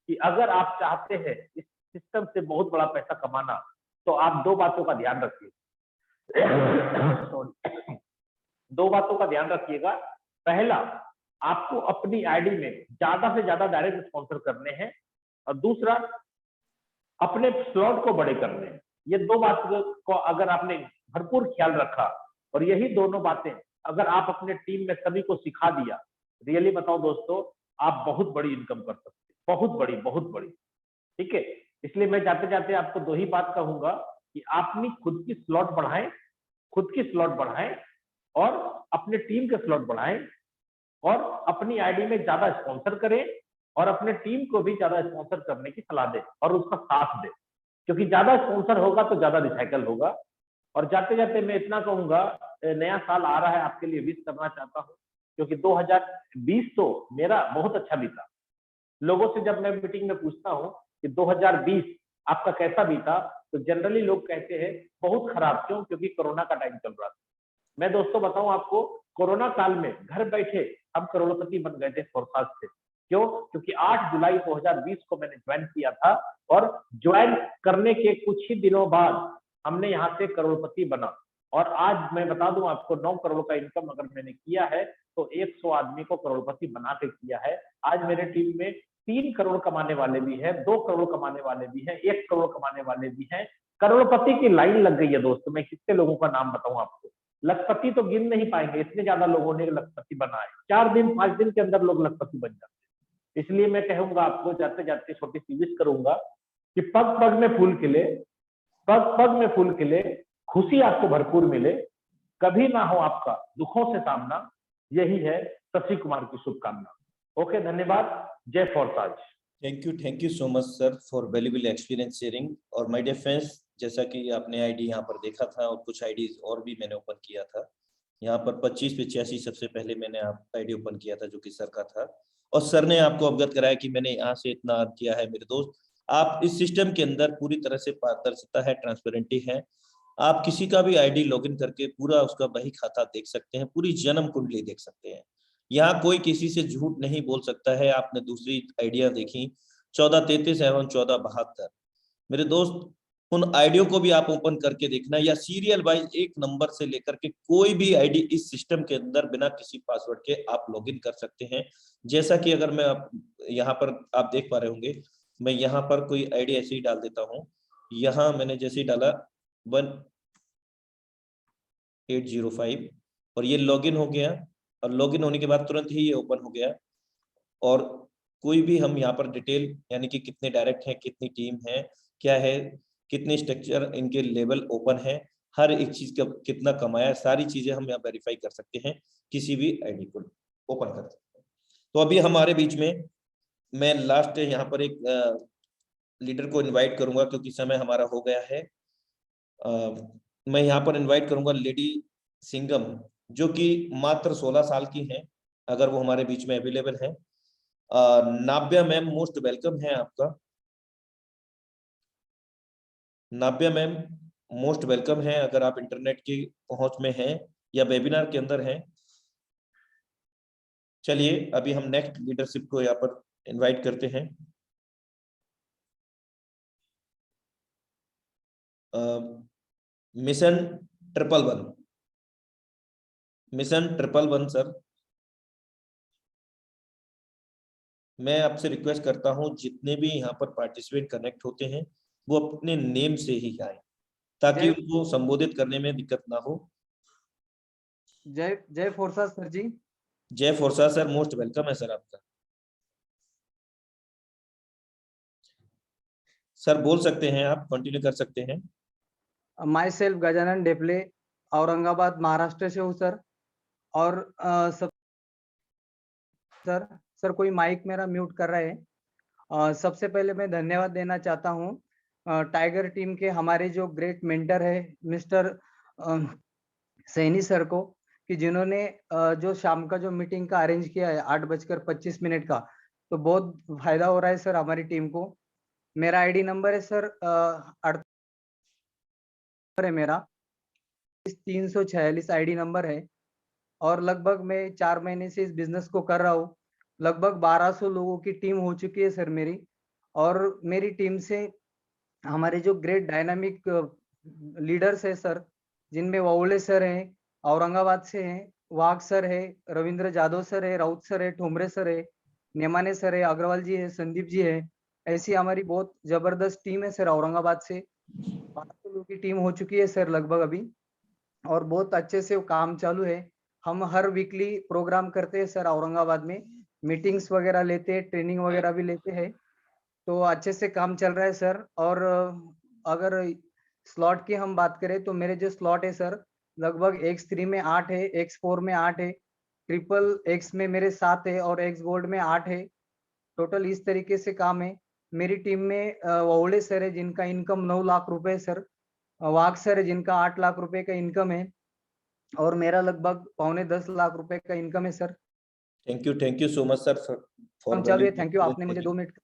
कि अगर आप चाहते हैं इस सिस्टम से बहुत बड़ा पैसा कमाना, तो आप 2 बातों का ध्यान रखिए। 2 बातों का ध्यान रखिएगा। पहला, आपको अपनी आईडी में ज्यादा से ज्यादा डायरेक्ट स्पॉन्सर करने हैं, और दूसरा, अपने स्लॉट को बड़े करने हैं। ये 2 बात को अगर आपने भरपूर ख्याल रखा, और यही दोनों बातें अगर आप अपने टीम में सभी को सिखा दिया, रियली बताओ दोस्तों, आप बहुत बड़ी इनकम कर सकते हैं, बहुत बड़ी, बहुत बड़ी। ठीक है, इसलिए मैं जाते जाते आपको 2 ही बात कहूंगा कि अपनी खुद की स्लॉट बढ़ाएं, खुद की स्लॉट बढ़ाएं, और अपने टीम के स्लॉट बढ़ाएं, और अपनी आईडी में ज्यादा स्पॉन्सर करें, और अपने टीम को भी ज्यादा स्पॉन्सर करने की सलाह दें और उसका साथ दें। क्योंकि ज्यादा स्पॉन्सर होगा तो ज्यादा रिसाइकल होगा। और जाते जाते मैं इतना कहूंगा, नया साल आ रहा है, आपके लिए विश करना चाहता हूं, क्योंकि 2020 तो मेरा बहुत अच्छा बीता। लोगों से जब मैं मीटिंग में पूछता हूं कि 2020 आपका कैसा बीता, तो जनरली लोग कहते हैं बहुत खराब। क्यों? क्योंकि कोरोना का टाइम चल रहा था। मैं दोस्तों बताऊं आपको, कोरोना काल में घर बैठे हम करोड़पति बन गए थे फोरकास्ट से। क्यों? क्योंकि 8 जुलाई 2020 को मैंने ज्वाइन किया था, और ज्वाइन करने के कुछ ही दिनों बाद हमने यहाँ से करोड़पति बना। और आज मैं बता दूं आपको, 9 करोड़ का इनकम अगर मैंने किया है, तो 100 आदमी को करोड़पति बना के किया है। आज मेरे टीम में 3 करोड़ कमाने वाले भी हैं, 2 करोड़ कमाने वाले भी हैं, 1 करोड़ कमाने वाले भी हैं। करोड़पति की लाइन लग गई है दोस्तों। मैं कितने लोगों का नाम बताऊं आपको, लखपति तो गिन नहीं पाएंगे, इतने ज्यादा लोगों ने लखपति बनाए। 4 दिन 5 दिन के अंदर लोग लखपति बन जाते हैं। इसलिए मैं कहूंगा आपको, जाते जाते छोटी सी विश करूंगा कि पग पग में फूल खिले, पग पग में फूल खिले, खुशी आपको भरपूर मिले, कभी ना हो आपका दुखों से सामना। यही है शशि कुमार की शुभकामना। ओके, धन्यवाद। जय Forsage. Thank you so much sir for valuable experience sharing. और माय डियर फ्रेंड्स, जैसा कि आपने आईडी यहाँ पर देखा था, और कुछ आईडीज और भी मैंने ओपन किया था। यहाँ पर 25 पे 86 सबसे पहले मैंने आप आईडी ओपन किया था, जो कि सर का था, और सर ने आपको अवगत कराया कि मैंने यहाँ से इतना अर्न किया है। मेरे दोस्त, आप इस सिस्टम के अंदर पूरी तरह से पारदर्शिता है, ट्रांसपेरेंटी है। आप किसी का भी आईडी लॉगिन करके पूरा उसका बही खाता देख सकते हैं, पूरी जन्म कुंडली देख सकते हैं। यहाँ कोई किसी से झूठ नहीं बोल सकता है। आपने दूसरी आइडिया देखी 1433 एवं 1472। मेरे दोस्त, उन आइडियो को भी आप ओपन करके देखना, या सीरियल वाइज एक नंबर से लेकर के कोई भी आईडी इस सिस्टम के अंदर बिना किसी पासवर्ड के आप लॉगिन कर सकते हैं। जैसा कि अगर मैं यहाँ पर आप देख पा रहे होंगे, मैं यहाँ पर कोई आईडी ऐसे ही डाल देता हूँ। यहाँ मैंने जैसे ही डाला 1805, और ये लॉगिन हो गया। और लॉगिन होने के बाद तुरंत ही ये ओपन हो गया। और कोई भी हम यहाँ पर डिटेल, यानी कि कितने डायरेक्ट हैं, कितनी टीम है, क्या है, कितने स्ट्रक्चर इनके लेवल ओपन है, हर एक चीज का कितना कमाया, सारी चीजें हम यहाँ वेरीफाई कर सकते हैं किसी भी आईडी को ओपन कर सकते हैं। तो अभी हमारे बीच में मैं लास्ट यहाँ पर एक लीडर को इनवाइट करूंगा क्योंकि समय हमारा हो गया है। मैं यहाँ पर इनवाइट करूंगा लेडी सिंगम, जो कि मात्र 16 साल की हैं, अगर वो हमारे बीच में अवेलेबल है। नाव्या मैम, मोस्ट वेलकम है आपका। नाव्या मैम मोस्ट वेलकम है, अगर आप इंटरनेट की पहुंच में हैं या वेबिनार के अंदर हैं। चलिए अभी हम नेक्स्ट लीडरशिप को यहाँ पर इनवाइट करते हैं। मिशन 111, मिशन 111 सर, मैं आपसे रिक्वेस्ट करता हूं जितने भी यहाँ पर पार्टिसिपेट कनेक्ट होते हैं वो अपने नेम से ही आए, ताकि उनको संबोधित करने में दिक्कत ना हो। जय फोर्सा सर जी। जय फोर्सा सर, मोस्ट वेलकम है सर आपका। सर बोल सकते हैं, आप कंटिन्यू कर सकते हैं। माई सेल्फ गजानन डेपले, औरंगाबाद महाराष्ट्र से हूँ सर। और सर कोई माइक मेरा म्यूट कर रहा है। सबसे पहले मैं धन्यवाद देना चाहता हूँ टाइगर टीम के हमारे जो ग्रेट मेंटर है मिस्टर सैनी सर को, कि जिन्होंने जो शाम का जो मीटिंग का अरेंज किया है 8:25 का, तो बहुत फायदा हो रहा है सर हमारी टीम को। मेरा आईडी नंबर है सर है मेरा 346 आईडी नंबर है। और लगभग मैं 4 महीने से इस बिजनेस को कर रहा हूँ। लगभग 1200 लोगों की टीम हो चुकी है सर मेरी। और मेरी टीम से हमारे जो ग्रेट डायनामिक लीडर्स है सर, जिनमें वावले सर हैं, औरंगाबाद से हैं, वाघ सर है, रविंद्र जादव सर है, राउत सर है, ठोमरे सर है, नेमाने सर है, अग्रवाल जी है, संदीप जी है। ऐसी हमारी बहुत जबरदस्त टीम है सर। औरंगाबाद से 1200 लोगों की टीम हो चुकी है सर लगभग अभी, और बहुत अच्छे से काम चालू है। हम हर वीकली प्रोग्राम करते हैं सर औरंगाबाद में, मीटिंग्स वगैरह लेते हैं, ट्रेनिंग वगैरह भी लेते हैं, तो अच्छे से काम चल रहा है सर। और अगर स्लॉट की हम बात करें तो मेरे जो स्लॉट है सर लगभग X3 में 8 है, X4 में 8 है, ट्रिपल X में मेरे 7 है और X गोल्ड में 8 है। टोटल इस तरीके से काम है। मेरी टीम में वावड़े सर है जिनका इनकम 9 लाख रुपए है सर, वाघ सर है जिनका 8 लाख रुपए का इनकम है, और मेरा लगभग 9.25 लाख रुपए का इनकम है sir. Thank you so much sir for चलिए थैंक यू, आपने मुझे 2 मिनट।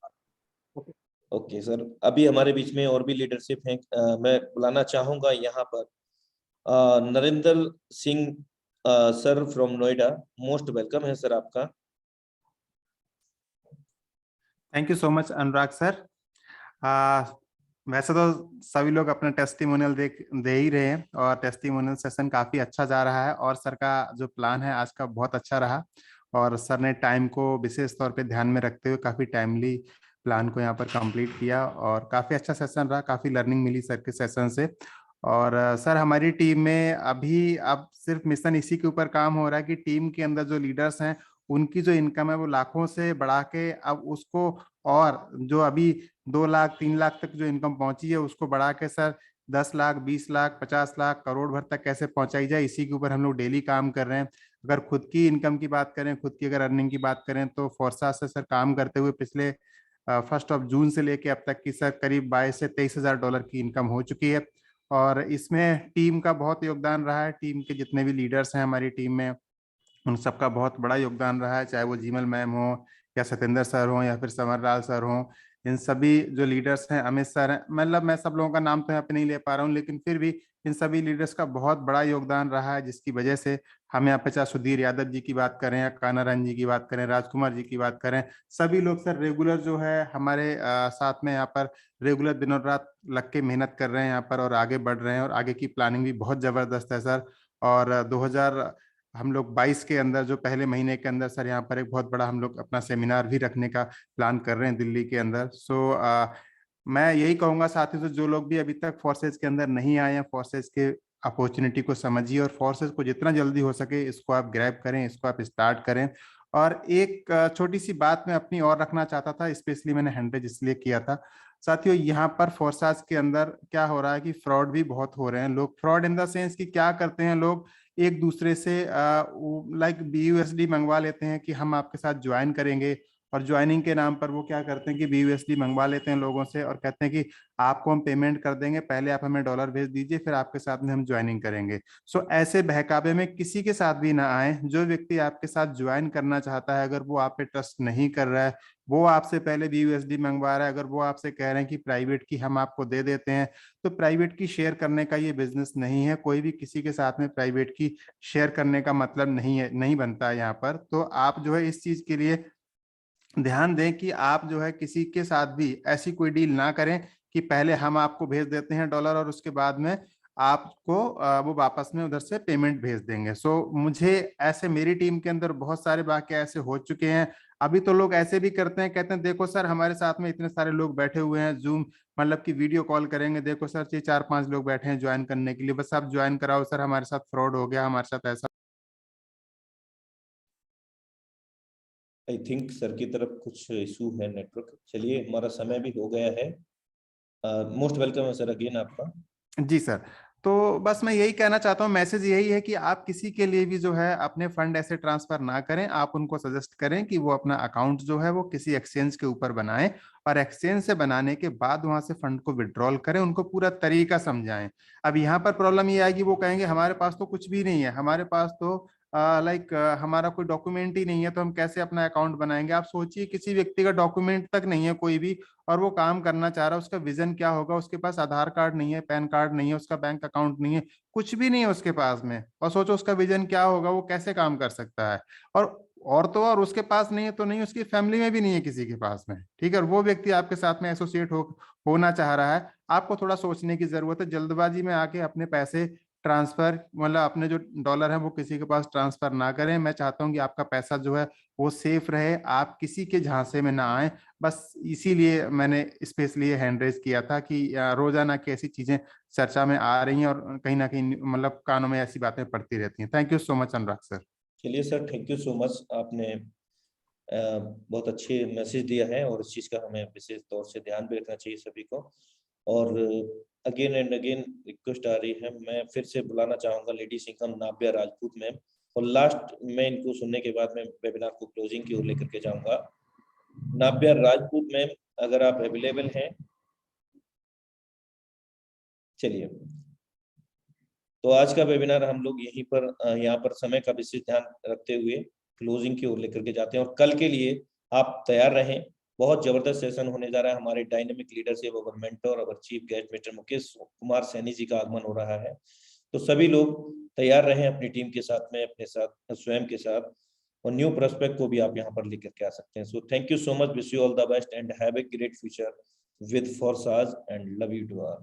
ओके सर, अभी हमारे बीच में और भी लीडरशिप हैं। मैं बुलाना चाहूंगा यहाँ पर Narendra Singh sir from Noida, most welcome है सर आपका। Thank you so much Anurag sir. वैसे तो सभी लोग अपना टेस्टिमोनियल दे ही रहे हैं और टेस्टिमोनियल सेशन काफी अच्छा जा रहा है, और सर का जो प्लान है आज का बहुत अच्छा रहा, और सर ने टाइम को विशेष तौर पे ध्यान में रखते हुए काफी टाइमली प्लान को यहाँ पर कंप्लीट किया, और काफी अच्छा सेशन रहा, काफी लर्निंग मिली सर के सेशन से। और सर हमारी टीम में अभी अब सिर्फ मिशन इसी के ऊपर काम हो रहा है कि टीम के अंदर जो लीडर्स हैं उनकी जो इनकम है वो लाखों से बढ़ा के अब उसको, और जो अभी 2 लाख 3 लाख तक जो इनकम पहुंची है उसको बढ़ा के सर 10 लाख 20 लाख 50 लाख करोड़ भर तक कैसे पहुंचाई जाए, इसी के ऊपर हम लोग डेली काम कर रहे हैं। अगर खुद की इनकम की बात करें, खुद की अगर अर्निंग की बात करें, तो फोर्सा से सर काम करते हुए पिछले 1 जून से लेके अब तक की सर करीब 22 से 23 हजार डॉलर की इनकम हो चुकी है। और इसमें टीम का बहुत योगदान रहा है। टीम के जितने भी लीडर्स हैं हमारी टीम में उन सबका बहुत बड़ा योगदान रहा है, चाहे वो जीमल मैम हो या सत्येंद्र सर हो या फिर समर लाल सर हो। इन सभी जो लीडर्स हैं, अमित सर हैं, मतलब मैं सब लोगों का नाम तो यहाँ पे नहीं ले पा रहा हूँ, लेकिन फिर भी इन सभी लीडर्स का बहुत बड़ा योगदान रहा है, जिसकी वजह से हम यहाँ पे चाहे सुधीर यादव जी की बात करें या कानारायण जी की बात करें, राजकुमार जी की बात करें, सभी लोग सर रेगुलर जो है हमारे साथ में यहाँ पर रेगुलर दिनों रात लग के मेहनत कर रहे हैं यहाँ पर, और आगे बढ़ रहे हैं, और आगे की प्लानिंग भी बहुत जबरदस्त है सर। और 2022 के अंदर जो पहले महीने के अंदर सर यहाँ पर एक बहुत बड़ा हम लोग अपना सेमिनार भी रखने का प्लान कर रहे हैं दिल्ली के अंदर। मैं यही कहूंगा साथियों से, जो लोग भी अभी तक फोर्सेज के अंदर नहीं आए हैं, फोर्सेज के अपॉर्चुनिटी को समझिए और फोर्सेज को जितना जल्दी हो सके इसको आप ग्रैब करें, इसको आप स्टार्ट करें। और एक छोटी सी बात मैं अपनी और रखना चाहता था, स्पेशली मैंने हैंड इसलिए किया था साथियों, यहाँ पर फोर्सास के अंदर क्या हो रहा है कि फ्रॉड भी बहुत हो रहे हैं। लोग फ्रॉड इन द सेंस कि क्या करते हैं, लोग एक दूसरे से लाइक BUSD मंगवा लेते हैं कि हम आपके साथ ज्वाइन करेंगे, और ज्वाइनिंग के नाम पर वो क्या करते हैं कि BUSD मंगवा लेते हैं लोगों से और कहते हैं कि आपको हम पेमेंट कर देंगे, पहले आप हमें डॉलर भेज दीजिए, फिर आपके साथ में हम ज्वाइनिंग करेंगे। सो ऐसे बहकावे में किसी के साथ भी ना आए। जो व्यक्ति आपके साथ ज्वाइन करना चाहता है, अगर वो आप पे ट्रस्ट नहीं कर रहा है, वो आपसे पहले BUSD मंगवा रहा है, अगर वो आपसे कह रहे हैं कि प्राइवेट की हम आपको दे देते हैं, तो प्राइवेट की शेयर करने का ये बिजनेस नहीं है। कोई भी किसी के साथ में प्राइवेट की शेयर करने का मतलब नहीं है, नहीं बनता है यहाँ पर। तो आप जो है इस चीज के लिए ध्यान दें कि आप जो है किसी के साथ भी ऐसी कोई डील ना करें कि पहले हम आपको भेज देते हैं डॉलर और उसके बाद में आपको वो वापस में उधर से पेमेंट भेज देंगे। सो मुझे ऐसे, मेरी टीम के अंदर बहुत सारे वाक्य ऐसे हो चुके हैं। अभी तो लोग ऐसे भी करते हैं, कहते हैं देखो सर हमारे साथ में इतने सारे लोग बैठे हुए हैं, जूम मतलब कि वीडियो कॉल करेंगे, देखो सर ये 4-5 लोग बैठे हैं ज्वाइन करने के लिए, बस आप ज्वाइन कराओ सर, हमारे साथ फ्रॉड हो गया, हमारे साथ ऐसा। आई थिंक सर की तरफ कुछ इशू है नेटवर्क। चलिए हमारा समय भी हो गया है। मोस्ट वेलकम है सर अगेन आपका। जी सर। तो बस मैं यही कहना चाहता हूँ, मैसेज यही है कि आप किसी के लिए भी जो है अपने फंड ऐसे ट्रांसफर ना करें। आप उनको सजेस्ट करें कि वो अपना अकाउंट जो है वो किसी एक्सचेंज के ऊपर बनाएं और एक्सचेंज से बनाने के बाद वहां से फंड को विड्रॉल करें, उनको पूरा तरीका समझाएं। अब यहाँ पर प्रॉब्लम ये आएगी, वो कहेंगे हमारे पास तो कुछ भी नहीं है, हमारे पास तो हमारा कोई डॉक्यूमेंट ही नहीं है, तो हम कैसे अपना अकाउंट बनाएंगे। आप सोचिए किसी व्यक्ति का डॉक्यूमेंट तक नहीं है कोई भी, और वो काम करना चाह रहा है, उसका विजन क्या होगा, उसके पास आधार कार्ड नहीं है, पैन कार्ड नहीं है, उसका बैंक अकाउंट नहीं है, कुछ भी नहीं है उसके पास में, और सोचो उसका विजन क्या होगा, वो कैसे काम कर सकता है। और तो और उसके पास नहीं है तो नहीं, उसकी फैमिली में भी नहीं है किसी के पास में, ठीक है, और वो व्यक्ति आपके साथ में एसोसिएट होना चाह रहा है। आपको थोड़ा सोचने की जरूरत है। जल्दबाजी में आके अपने पैसे ट्रांसफर, मतलब अपने जो डॉलर है वो किसी के पास ट्रांसफर ना करें। मैं चाहता हूँ कि आपका पैसा जो है वो सेफ रहे, आप किसी के झांसे में ना आए। बस इसीलिए मैंने स्पेशली हैंड रेज किया था कि रोजाना की ऐसी चीजें चर्चा में आ रही हैं और कहीं ना कहीं मतलब कानों में ऐसी बातें पड़ती रहती हैं। Thank you so much Anurag sir. चलिए sir, thank you so much. आपने बहुत अच्छे मैसेज दिया है और इस चीज़ का हमें विशेष तौर से ध्यान भी रखना चाहिए सभी को। और अगेन एंड अगेन रिक्वेस्ट आ रही है, मैं फिर से बुलाना चाहूँगा लेडी सिंघम नाव्या राजपूत मैम, और लास्ट में इनको सुनने के बाद मैं वेबिनार को क्लोजिंग की ओर लेकर के जाऊँगा। नाव्या राजपूत मैम, अगर आप अवेलेबल हैं। चलिए, तो आज का वेबिनार हम लोग यहीं पर यहाँ पर समय का विशेष ध्यान रखते हुए क्लोजिंग की ओर लेकर के जाते हैं। और कल के लिए आप तैयार रहें, बहुत जबरदस्त सेशन होने जा रहा है। हमारे डायनेमिक लीडरशिप अवर मेंटर और chief guest mister Mukesh Kumar Saini ji का आगमन हो रहा है। तो सभी लोग तैयार रहें अपनी टीम के साथ में, अपने साथ स्वयं के साथ, और न्यू प्रोस्पेक्ट को भी आप यहाँ पर लेकर के आ सकते हैं। So thank you so much, wish you all the best and have a great future with Forsage and love you to all.